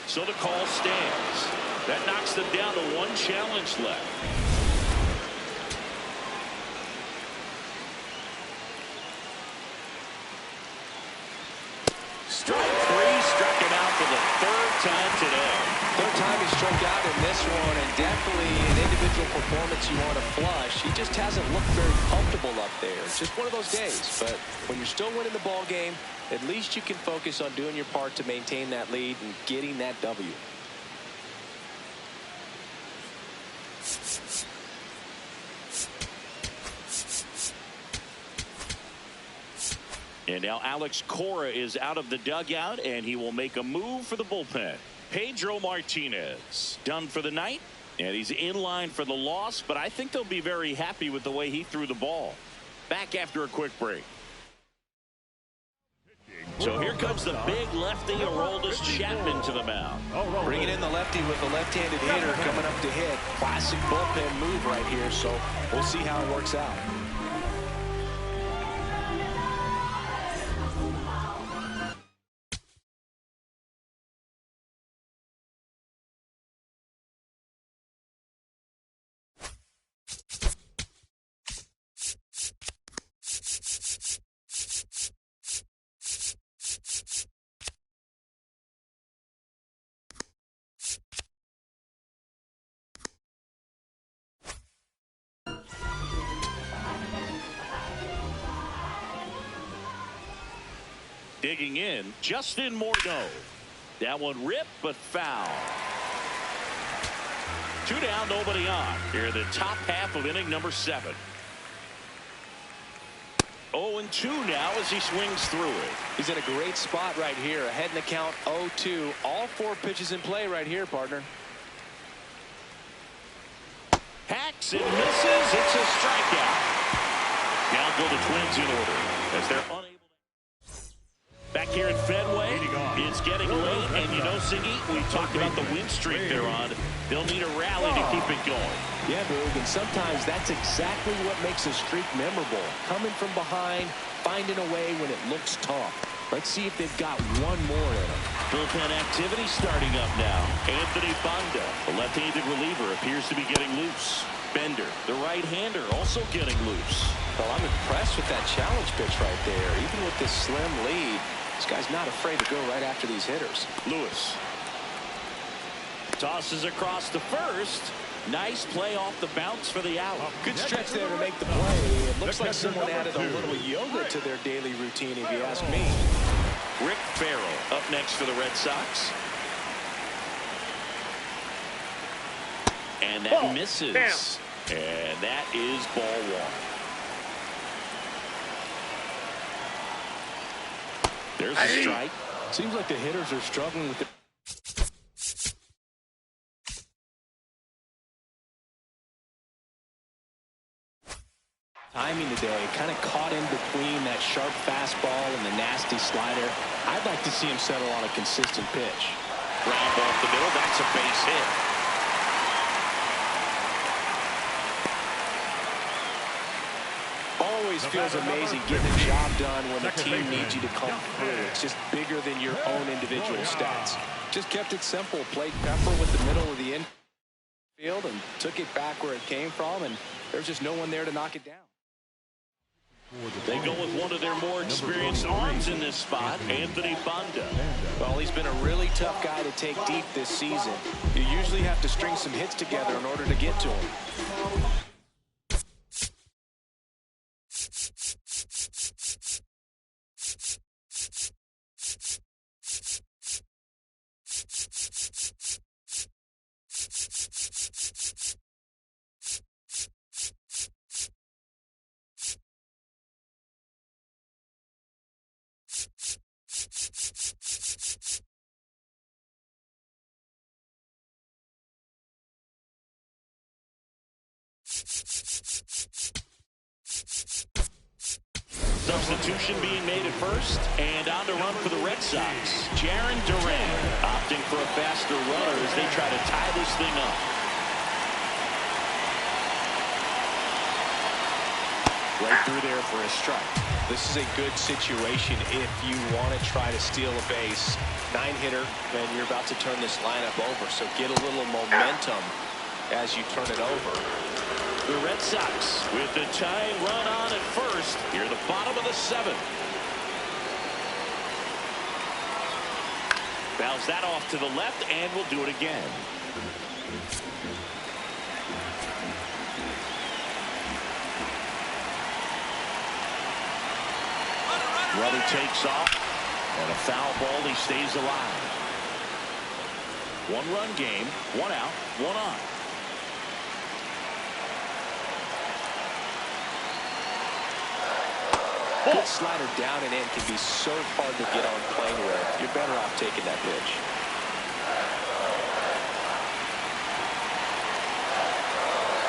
So the call stands. That knocks them down to one challenge left. Strike three, struck him out for the third time today. Third time he struck out in this one, and definitely an individual performance you want to flush. He just hasn't looked very comfortable up there. It's just one of those days. But when you're still winning the ball game, at least you can focus on doing your part to maintain that lead and getting that W. And now Alex Cora is out of the dugout, and he will make a move for the bullpen. Pedro Martinez done for the night, and he's in line for the loss, but I think they'll be very happy with the way he threw the ball. Back after a quick break. So here comes the big lefty, Aroldis Chapman, to the mound. Bringing in the lefty with the left-handed hitter coming up to hit. Classic bullpen move right here, so we'll see how it works out. Digging in, Justin Morneau. That one ripped, but foul. 2 down, nobody on. Here in the top half of inning number 7. 0-2 now as he swings through it. He's in a great spot right here. Ahead in the count 0-2. All 4 pitches in play right here, partner. Hacks and misses. It's a strikeout. Now go the Twins in order as they're unable. Back here at Fenway, it's getting late, and you know, Siggy, we talked about the win streak they're on. They'll need a rally to keep it going. Yeah, Boog, and sometimes that's exactly what makes a streak memorable. Coming from behind, finding a way when it looks tough. Let's see if they've got one more in them. Bullpen activity starting up now. Anthony Banda, the left-handed reliever, appears to be getting loose. Bender, the right-hander, also getting loose. Well, I'm impressed with that challenge pitch right there. Even with this slim lead, this guy's not afraid to go right after these hitters. Lewis tosses across to first. Nice play off the bounce for the out. Good stretch there to make the play. It looks like someone added a little yoga to their daily routine, if you ask me. Rick Farrell up next for the Red Sox. And that misses. Damn. And that is ball 1. There's a strike. Seems like the hitters are struggling with it. Timing today, kind of caught in between that sharp fastball and the nasty slider. I'd like to see him settle on a consistent pitch. Ground ball up the middle. That's a base hit. Always feels amazing getting the job done when the team needs you to come through. It's just bigger than your own individual stats. Just kept it simple. Played pepper with the middle of the infield and took it back where it came from, and there's just no one there to knock it down. They go with one of their more experienced arms in this spot, Anthony Banda. Well, he's been a really tough guy to take deep this season. You usually have to string some hits together in order to get to him. Substitution being made at first, and on to run for the Red Sox. Jarren Duran opting for a faster runner as they try to tie this thing up. Right through there for a strike. This is a good situation if you want to try to steal a base. 9-hitter, and you're about to turn this lineup over. So get a little momentum as you turn it over. The Red Sox with the tying run on at first. Here at the bottom of the 7th. Fouls that off to the left, and we'll do it again. Runner takes off, and a foul ball. He stays alive. 1-run game, 1 out, 1 on. Good slider down and in can be so hard to get on plane with. You're better off taking that pitch.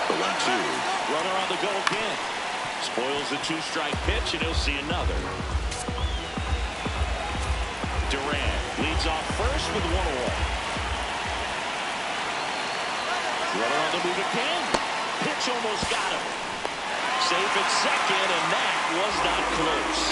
The 1-2. Runner on the go again. Spoils the 2-strike pitch, and he'll see another. Durant leads off first with 1 away. Runner on the move again. Pitch almost got him. Safe at second, and that was not close.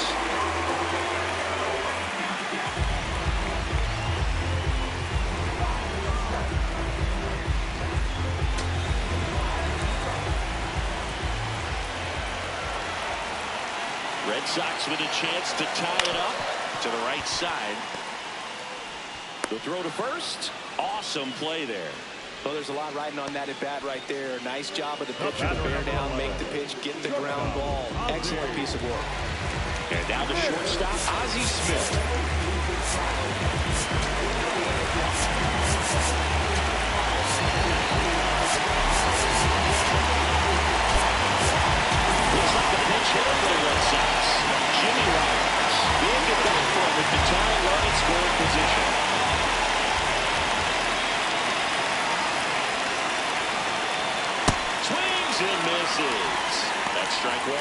Red Sox with a chance to tie it up to the right side. The throw to first. Awesome play there. Well, there's a lot riding on that at bat right there. Nice job of the pitcher to bear down, make the pitch, get the ground ball. Excellent piece of work. And now the shortstop, Ozzie Smith. Looks like a pinch hitter for the Red Sox. Jimmy Rollins. Being get back for him with the tying run in scoring position. And misses. That's strike 1.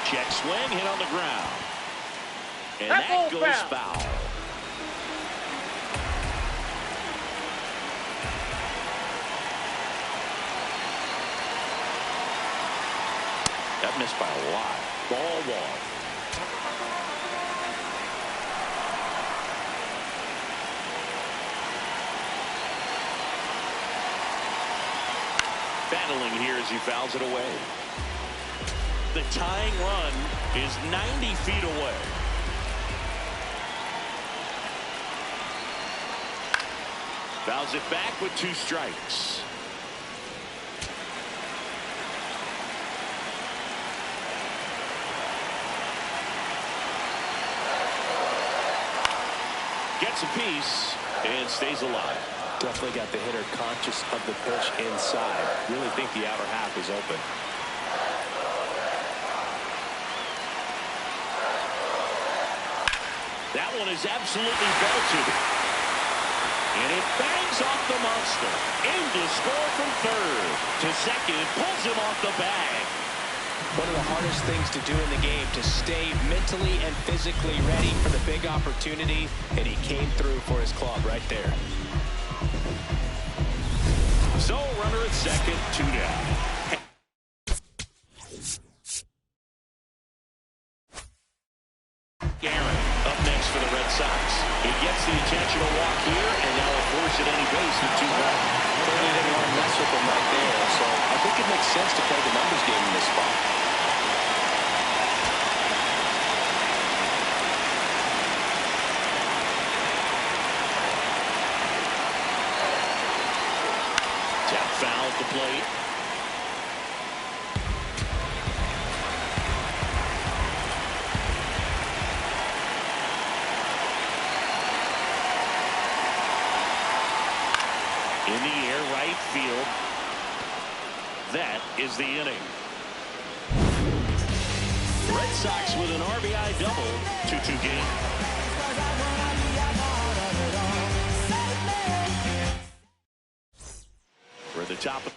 Check swing, hit on the ground. And that goes foul. That missed by a lot. Ball 1. Battling here as he fouls it away. The tying run is 90 feet away. Fouls it back with 2 strikes. Gets a piece and stays alive. Definitely got the hitter conscious of the pitch inside. Really think the outer half is open. That one is absolutely belted. And it bangs off the monster. In to score from third. To second, pulls him off the bag. One of the hardest things to do in the game, to stay mentally and physically ready for the big opportunity. And he came through for his club right there. So, runner at second, 2 down. Aaron up next for the Red Sox. He gets the intentional walk here, and now will force it any base with 2 down. Clearly didn't want to mess with him right there, so I think it makes sense to play the numbers game in this spot. Foul at the plate. In the air, right field. That is the inning. Red Sox with an RBI double, 2-2 game. We're at the top of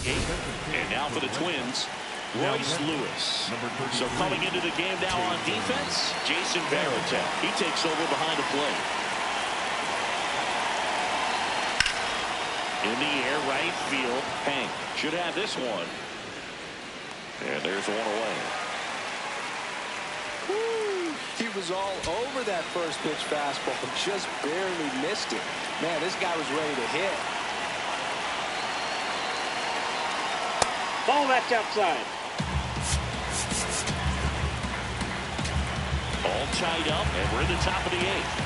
And now for the Twins, Royce Lewis. So coming into the game now on defense, Jason Varitek. He takes over behind the plate. In the air, right field. Hank should have this one. And there's one away. Woo. He was all over that first pitch fastball, just barely missed it. Man, this guy was ready to hit. Ball, that's outside. All tied up, and we're in the top of the 8th.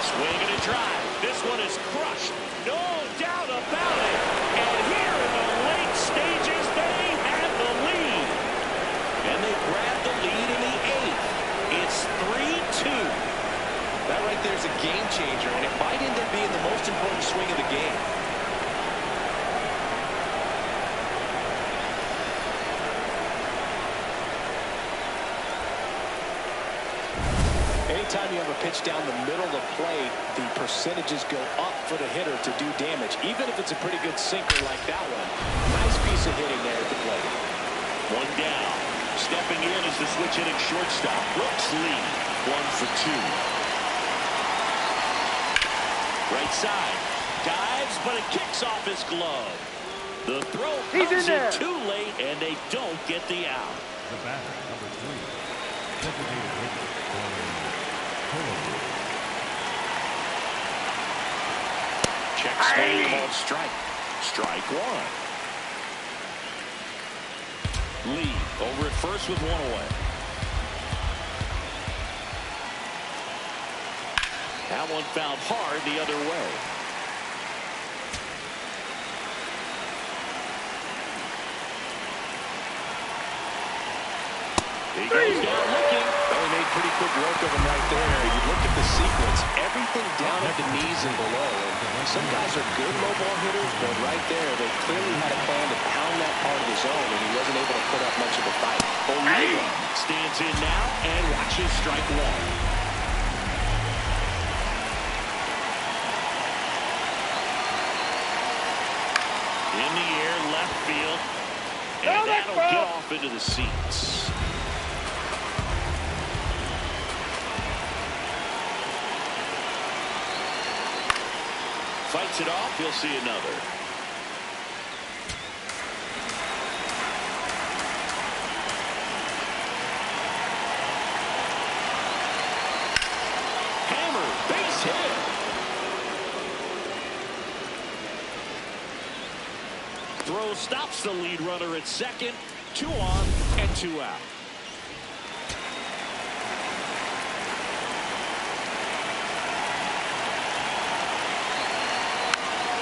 Swing and a drive. This one is crushed. No doubt about it. And here in the late stages, they have the lead. And they grab the lead in the 8th. It's 3-2. That right there is a game changer, and it might end up being the most important swing of the game. Anytime you have a pitch down the middle of the plate, the percentages go up for the hitter to do damage, even if it's a pretty good sinker like that one. Nice piece of hitting there at the plate. One down. Stepping in is the switch hitting shortstop, Brooks Lee. 1 for 2. Right side. Dives, but it kicks off his glove. The throw comes in too late, and they don't get the out. The batter, number 3. Designated hitter, Check swing called strike. Strike 1. Lee over at first with 1 away. That one fouled hard the other way. He goes down looking. Well, he made pretty quick work of him right there. You look at the sequence, everything down at the knees and below. And some guys are good low ball hitters, but right there, they clearly had a plan to pound that part of the zone, and he wasn't able to put up much of a fight. O'Neill stands in now and watches strike 1. In the air, left field, and that'll get off into the seats. Fights it off, he'll see another. Hammer, base hit. Throw stops the lead runner at second. 2 on and 2 out.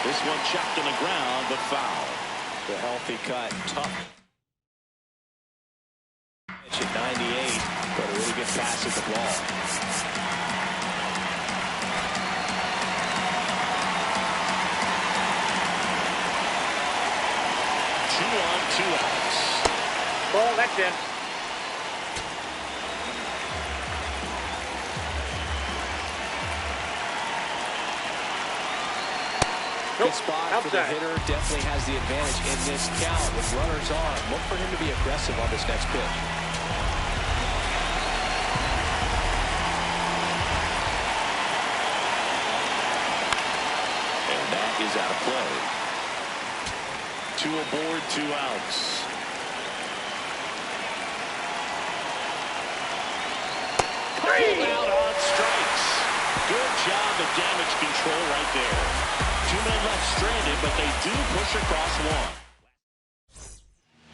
This one checked on the ground, but foul. The healthy cut, tough. Pitch at 98, but a really good pass at the ball. Two on, 2 outs. Ball, that's in. Good spot for the hitter. Definitely has the advantage in this count with runners on. Look for him to be aggressive on this next pitch. And that is out of play. 2 aboard, 2 outs. Pulled out on strikes. Good job of damage control right there. 2 men left stranded, but they do push across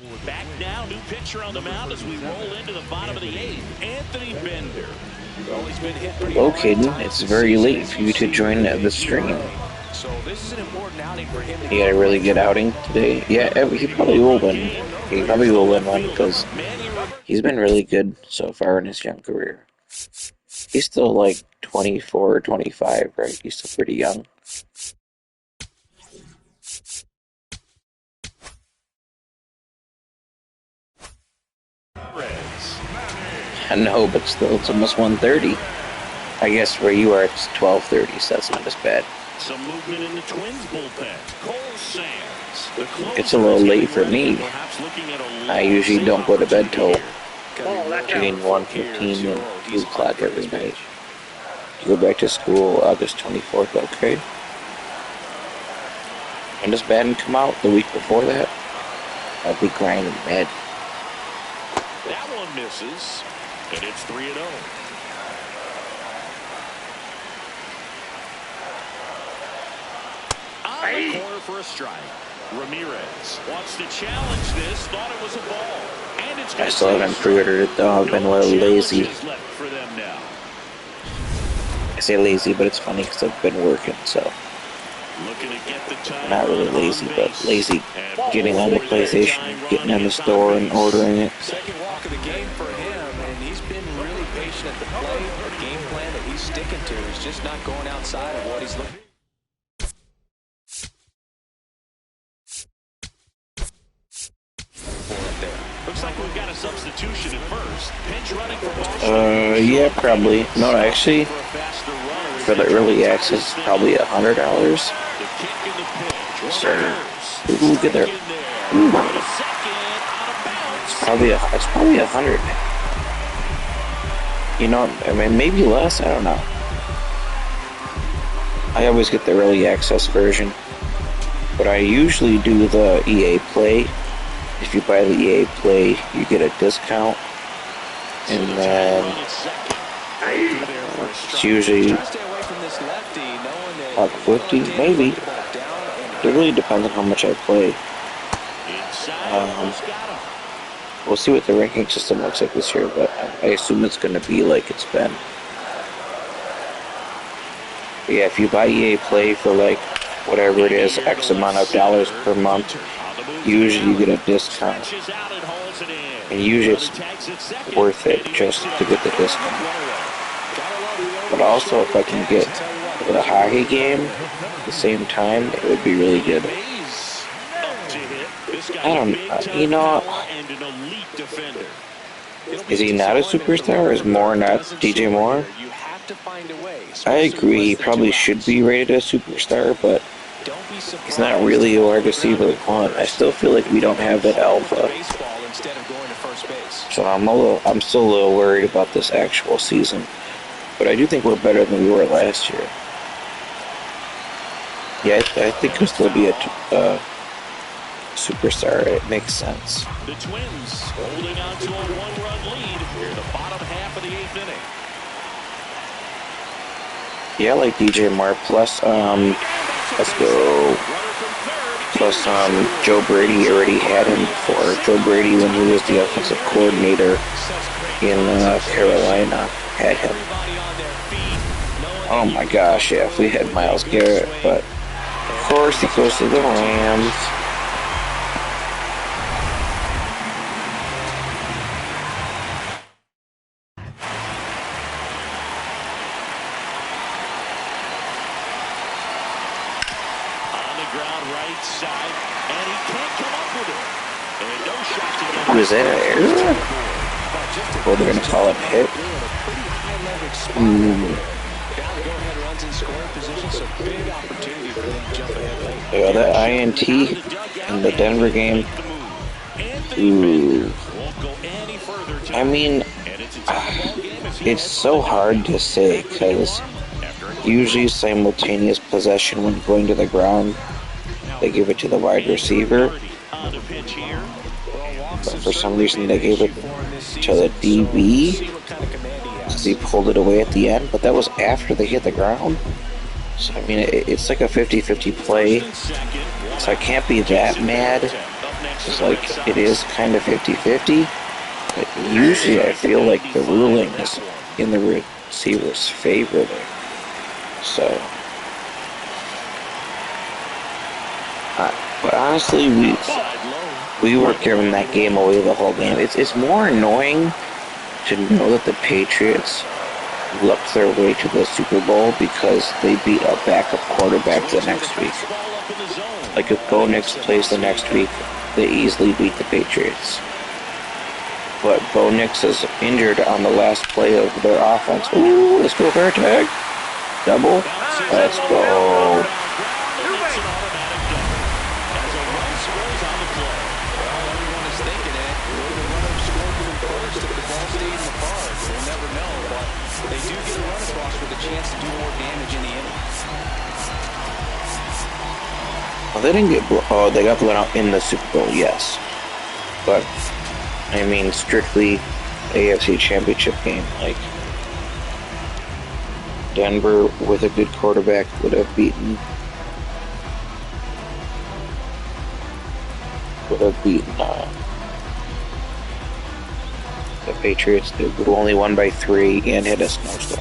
1. Back now, new pitcher on the mound as we roll into the bottom of the 8th. Anthony Bender. Well, he's been hit pretty Hello, hard Caden. times It's this very season. late for you to join the stream. So this is an important outing for him. He had a really good outing today. Yeah, he probably will win. He probably will win one because he's been really good so far in his young career. He's still like 24 or 25, right? He's still pretty young. I know, but still, it's almost 1:30. I guess where you are it's 12:30, so that's not as bad. Some movement in the Twins bullpen. Cole Sands. It's a little late for me. I usually don't go to bed till between 1:15 and 2 o'clock every night. You go back to school August 24th, okay? When does Madden come out? The week before that? I'll be grinding Madden. That one misses, and it's 3-0. On the corner for a strike. Ramirez wants to challenge this, thought it was a ball. And it's I still haven't pre-ordered it though, I've been a little lazy. I say lazy, but it's funny because I've been working, so. Not really lazy, but lazy getting on the PlayStation, getting in the store and ordering it. Second walk of the game for him, and he's been really patient at the plate. The game plan that he's sticking to is just not going outside of what he's looking for there. Looks like we've got a substitution at first. Pinch running for Boston. Yeah, probably. No, actually, for the early access, it's probably $100. Sir, ooh, get there. Ooh. It's probably 100. You know, I mean, maybe less. I don't know. I always get the early access version, but I usually do the EA Play. If you buy the EA Play, you get a discount, and then it's usually like 50, maybe. It really depends on how much I play. We'll see what the ranking system looks like this year, but I assume it's going to be like it's been. But yeah, if you buy EA Play for like whatever it is, X amount of dollars per month, usually you get a discount. And usually it's worth it just to get the discount. But also, if I can get the hockey game at the same time, it would be really good. I don't know, you know, is he not a superstar? Is Moore not DJ Moore? I agree, he probably should be rated a superstar, but he's not really a wide receiver one. I still feel like we don't have that alpha. So I'm still a little worried about this actual season. But I do think we're better than we were last year. Yeah, I think he'll still be a superstar. It makes sense. The Twins holding on to a one-run lead here in the bottom half of the 8th inning. Yeah, I like DJ Moore. Plus, let's go. Plus, Joe Brady already had him before. Joe Brady, when he was the offensive coordinator in Carolina, had him. Oh my gosh, yeah, if we had Myles Garrett, but of course he goes to the Rams. Was that an error? Or they're going to call it a hit? Yeah, that INT in the Denver game. Ooh. I mean, it's so hard to say because usually simultaneous possession when going to the ground, they give it to the wide receiver. But for some reason they gave it to the DB because he pulled it away at the end, but that was after they hit the ground. So I mean, it's like a 50-50 play, so I can't be that mad. It's like it is kind of 50-50, but usually I feel like the ruling is in the receiver's favor there. So, but honestly, we were giving that game away the whole game. It's more annoying to know that the Patriots lucked their way to the Super Bowl because they beat a backup quarterback the next week. Like, if Bo Nix plays the next week, they easily beat the Patriots. So, I mean, it's so hard to say because usually simultaneous possession when going to the ground, they give it to the wide receiver. But for some reason they gave it to the DB because he pulled it away at the end, but that was after they hit the ground. So I mean, it's like a 50-50 play, so I can't be that mad. It's like it is kind of 50-50, but usually I feel like the ruling is in the receiver's favor there. So, But Bo Nix is injured on the last play of their offense. Ooh, let's go bear tag. Double. Let's go. They do get a run across with a chance to do more damage in the inning. Well, they didn't get they got blown out in the Super Bowl, yes. But I mean strictly AFC Championship game. Like Denver with a good quarterback would have beaten the Patriots, who only won by 3 and hit a snowstorm.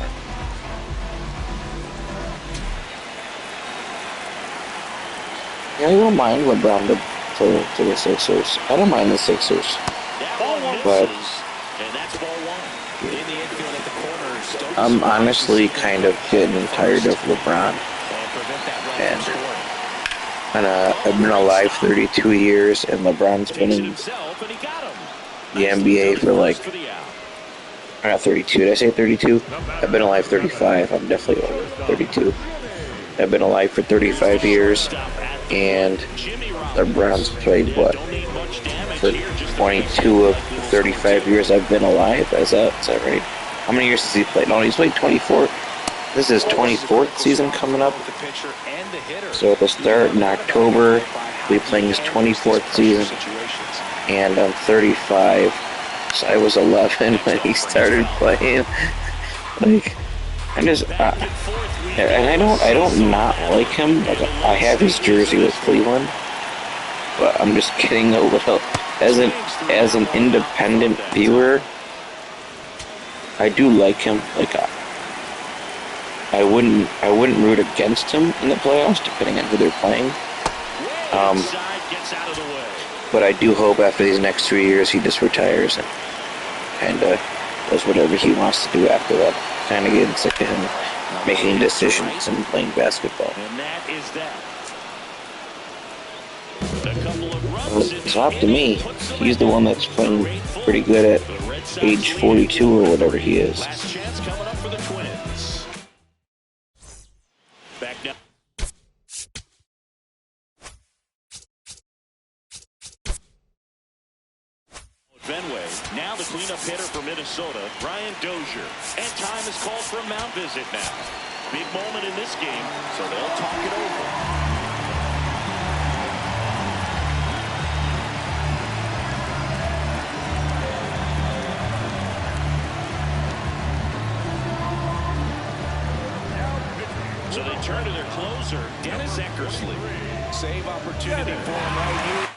Yeah, I don't mind LeBron to the Sixers. I don't mind the Sixers. But I'm honestly kind of getting tired of LeBron. And I've been alive 32 years, and LeBron's been in the NBA for like, not 32, did I say 32? I've been alive 35, I'm definitely over 32. I've been alive for 35 years, and LeBron's played, what, for 22 of the 35 years I've been alive? Is that right? How many years has he played? No, he's played 24. This is his 24th season coming up. So at the start in October, we'll be playing his 24th season. And I'm 35, so I was 11 when he started playing. Like, I just, and I don't not like him. Like, I have his jersey with Cleveland, but I'm just getting a little, as an independent viewer, I do like him. Like, I wouldn't root against him in the playoffs, depending on who they're playing. But I do hope after these next 3 years he just retires and kind of does whatever he wants to do after that. Kind of getting sick of him making decisions and playing basketball. It's up to me. He's the one that's playing pretty good at age 42 or whatever he is. Fenway. Now the cleanup hitter for Minnesota, Brian Dozier. And time is called for a mound visit now. Big moment in this game, so they'll talk it over. So they turn to their closer, Dennis Eckersley. Save opportunity for him right here.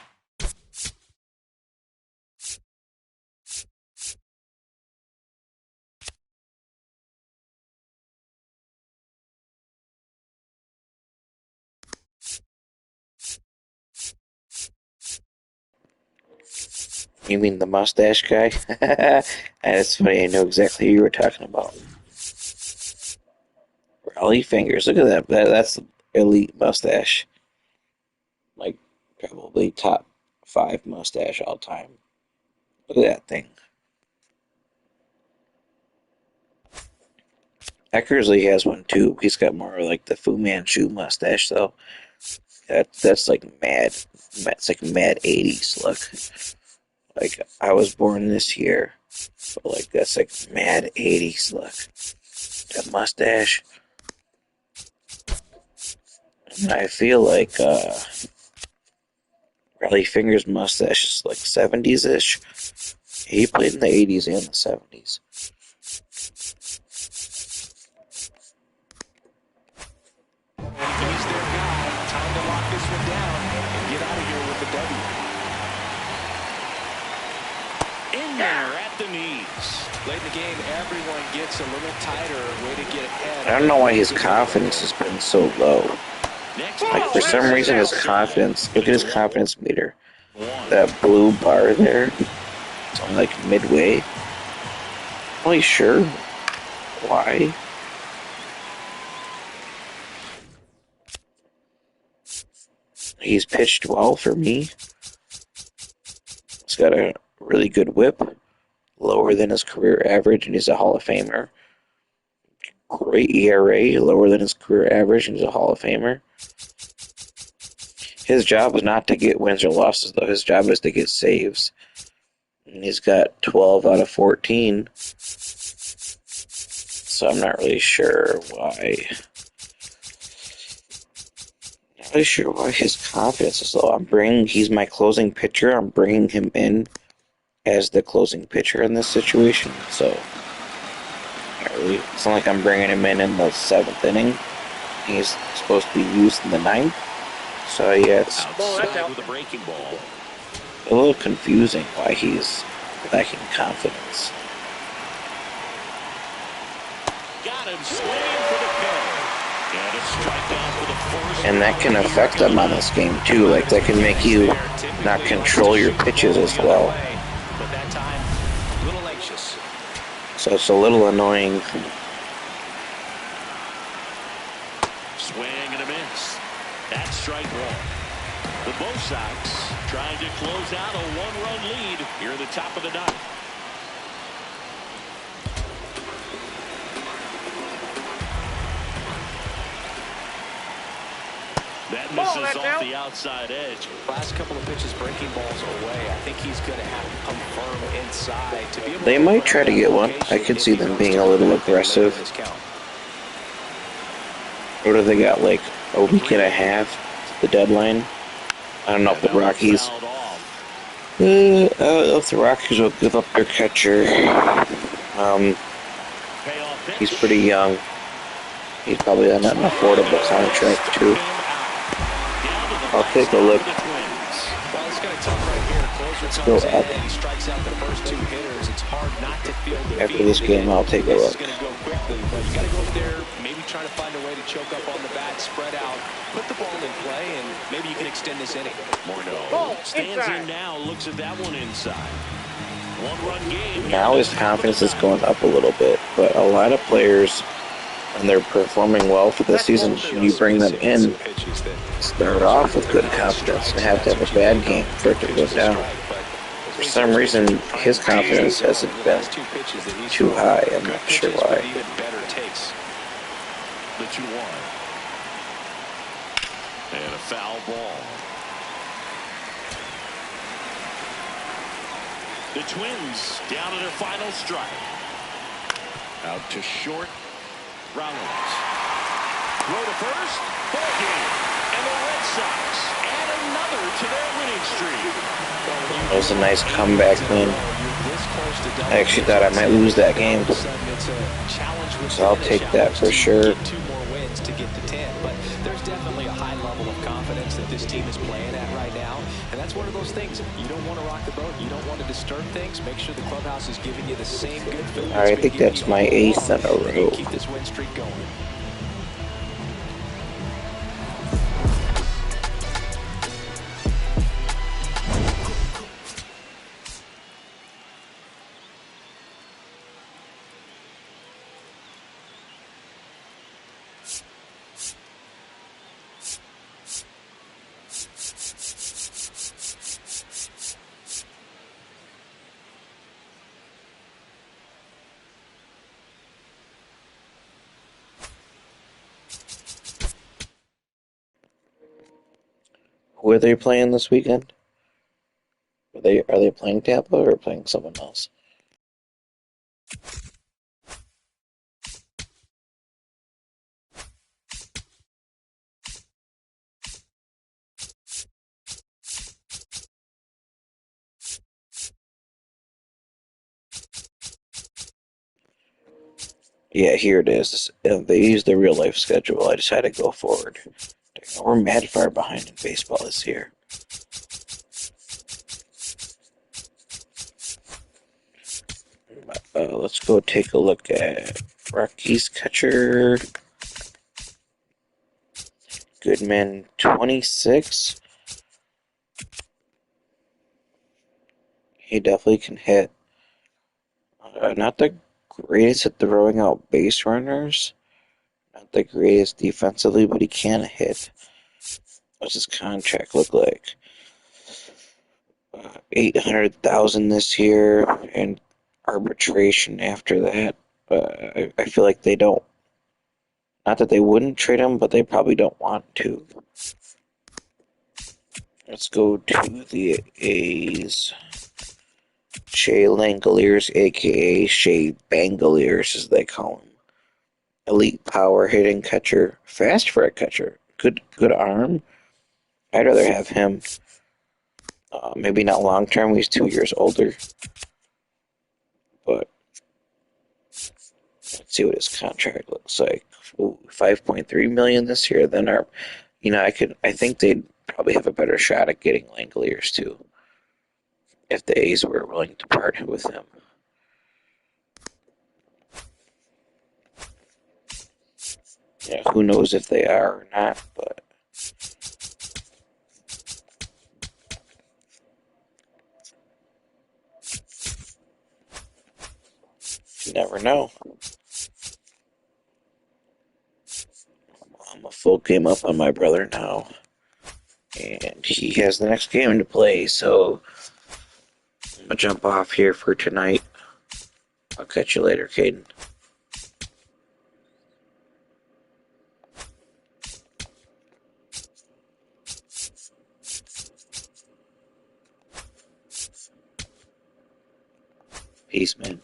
You mean the mustache guy? That's funny, I know exactly who you were talking about. Raleigh fingers, look at that. That's the elite mustache. Like, probably top 5 mustache all time. Look at that thing. Eckersley has one too. He's got more like the Fu Manchu mustache though. That's like mad. That's like mad 80s look. Like, I was born this year, but like that's like mad 80s look. That mustache. And I feel like Raleigh Fingers' mustache is like 70s-ish. He played in the 80s and the 70s. He's their guy. Time to lock this one down and get out of here with the W. In there at the knees. Late in the game, everyone gets a little tighter. Way to get ahead. I don't know why his confidence has been so low. Like, for some reason, his confidence, look at his confidence meter. That blue bar there, it's only like midway. I'm not sure why. He's pitched well for me. He's got a really good whip. lower than his career average, and he's a Hall of Famer. Great ERA, lower than his career average, and he's a Hall of Famer. His job is not to get wins or losses, though. His job is to get saves. And he's got 12 out of 14. So I'm not really sure why. Not really sure why his confidence is low. He's my closing pitcher. I'm bringing him in as the closing pitcher in this situation. So it's not like I'm bringing him in the 7th inning. He's supposed to be used in the 9th. So yeah, it's with a breaking ball. a little confusing why he's lacking confidence. Got him swinging for the pin. And a strikeout for the first. And that can affect them on this game too. Like that can make you not control your pitches as well. But that time, a little anxious. So it's a little annoying. Swing and a miss. That's strike one. The Red Sox trying to close out a one-run lead here at the top of the ninth. That misses off the outside edge. Last couple of pitches breaking balls away. I think he's going to have to come firm inside to be able They to might try to get one. I could see them being a little aggressive. What do they got, like a week and a half to the deadline? I don't know if the Rockies will give up their catcher. He's pretty young. He's probably on an affordable contract too. I'll take a look. Let's go up. After this game, I'll take a look. Maybe try to find a way to choke up on the bat, spread out, put the ball in play, and maybe you can extend this inning. Morneau stands in now, looks at that one inside. One-run game. Now his confidence is going up a little bit, but a lot of players, when they're performing well for the season, when you bring them in, start off with good confidence and have to have a bad game for it to go down. For some reason, his confidence hasn't been too high. I'm not sure why. The 2-1. And a foul ball. The Twins down to their final strike. Out to short. Rollins. Throw to first. Ball game. And the Red Sox add another to their winning streak. That was a nice comeback win. I actually thought I might lose that game, so I'll take that for sure. 2 more wins to get to 10, but there's definitely a high level of confidence that this team is playing at right now, and that's one of those things. You don't want to rock the boat. You don't want to disturb things. Make sure the clubhouse is giving you the same good feeling. Alright, I think that's my 8th in a row. Keep this win streak going. Who are they playing this weekend? Are they playing Tampa or playing someone else? Yeah, here it is. They used the real life schedule. I decided to go forward. We're mad far behind in baseball this year. Let's go take a look at Rockies catcher. Goodman, 26. He definitely can hit. Not the greatest at throwing out base runners. Not the greatest defensively, but he can hit. What's his contract look like? $800,000 this year, and arbitration after that. I feel like they don't. Not that they wouldn't trade him, but they probably don't want to. Let's go to the A's. Shea Langoliers, a.k.a. Shea Bangoliers, as they call him. Elite power hitting catcher. Fast for a catcher. Good arm. I'd rather have him. Maybe not long term. He's 2 years older. But let's see what his contract looks like. Ooh, $5.3 million this year. Then I think they'd probably have a better shot at getting Langoliers too, if the A's were willing to part with him. Yeah, who knows if they are or not, but you never know. I'm a full game up on my brother now, and he has the next game to play, so I'm gonna jump off here for tonight. I'll catch you later, Caden. Peace, man.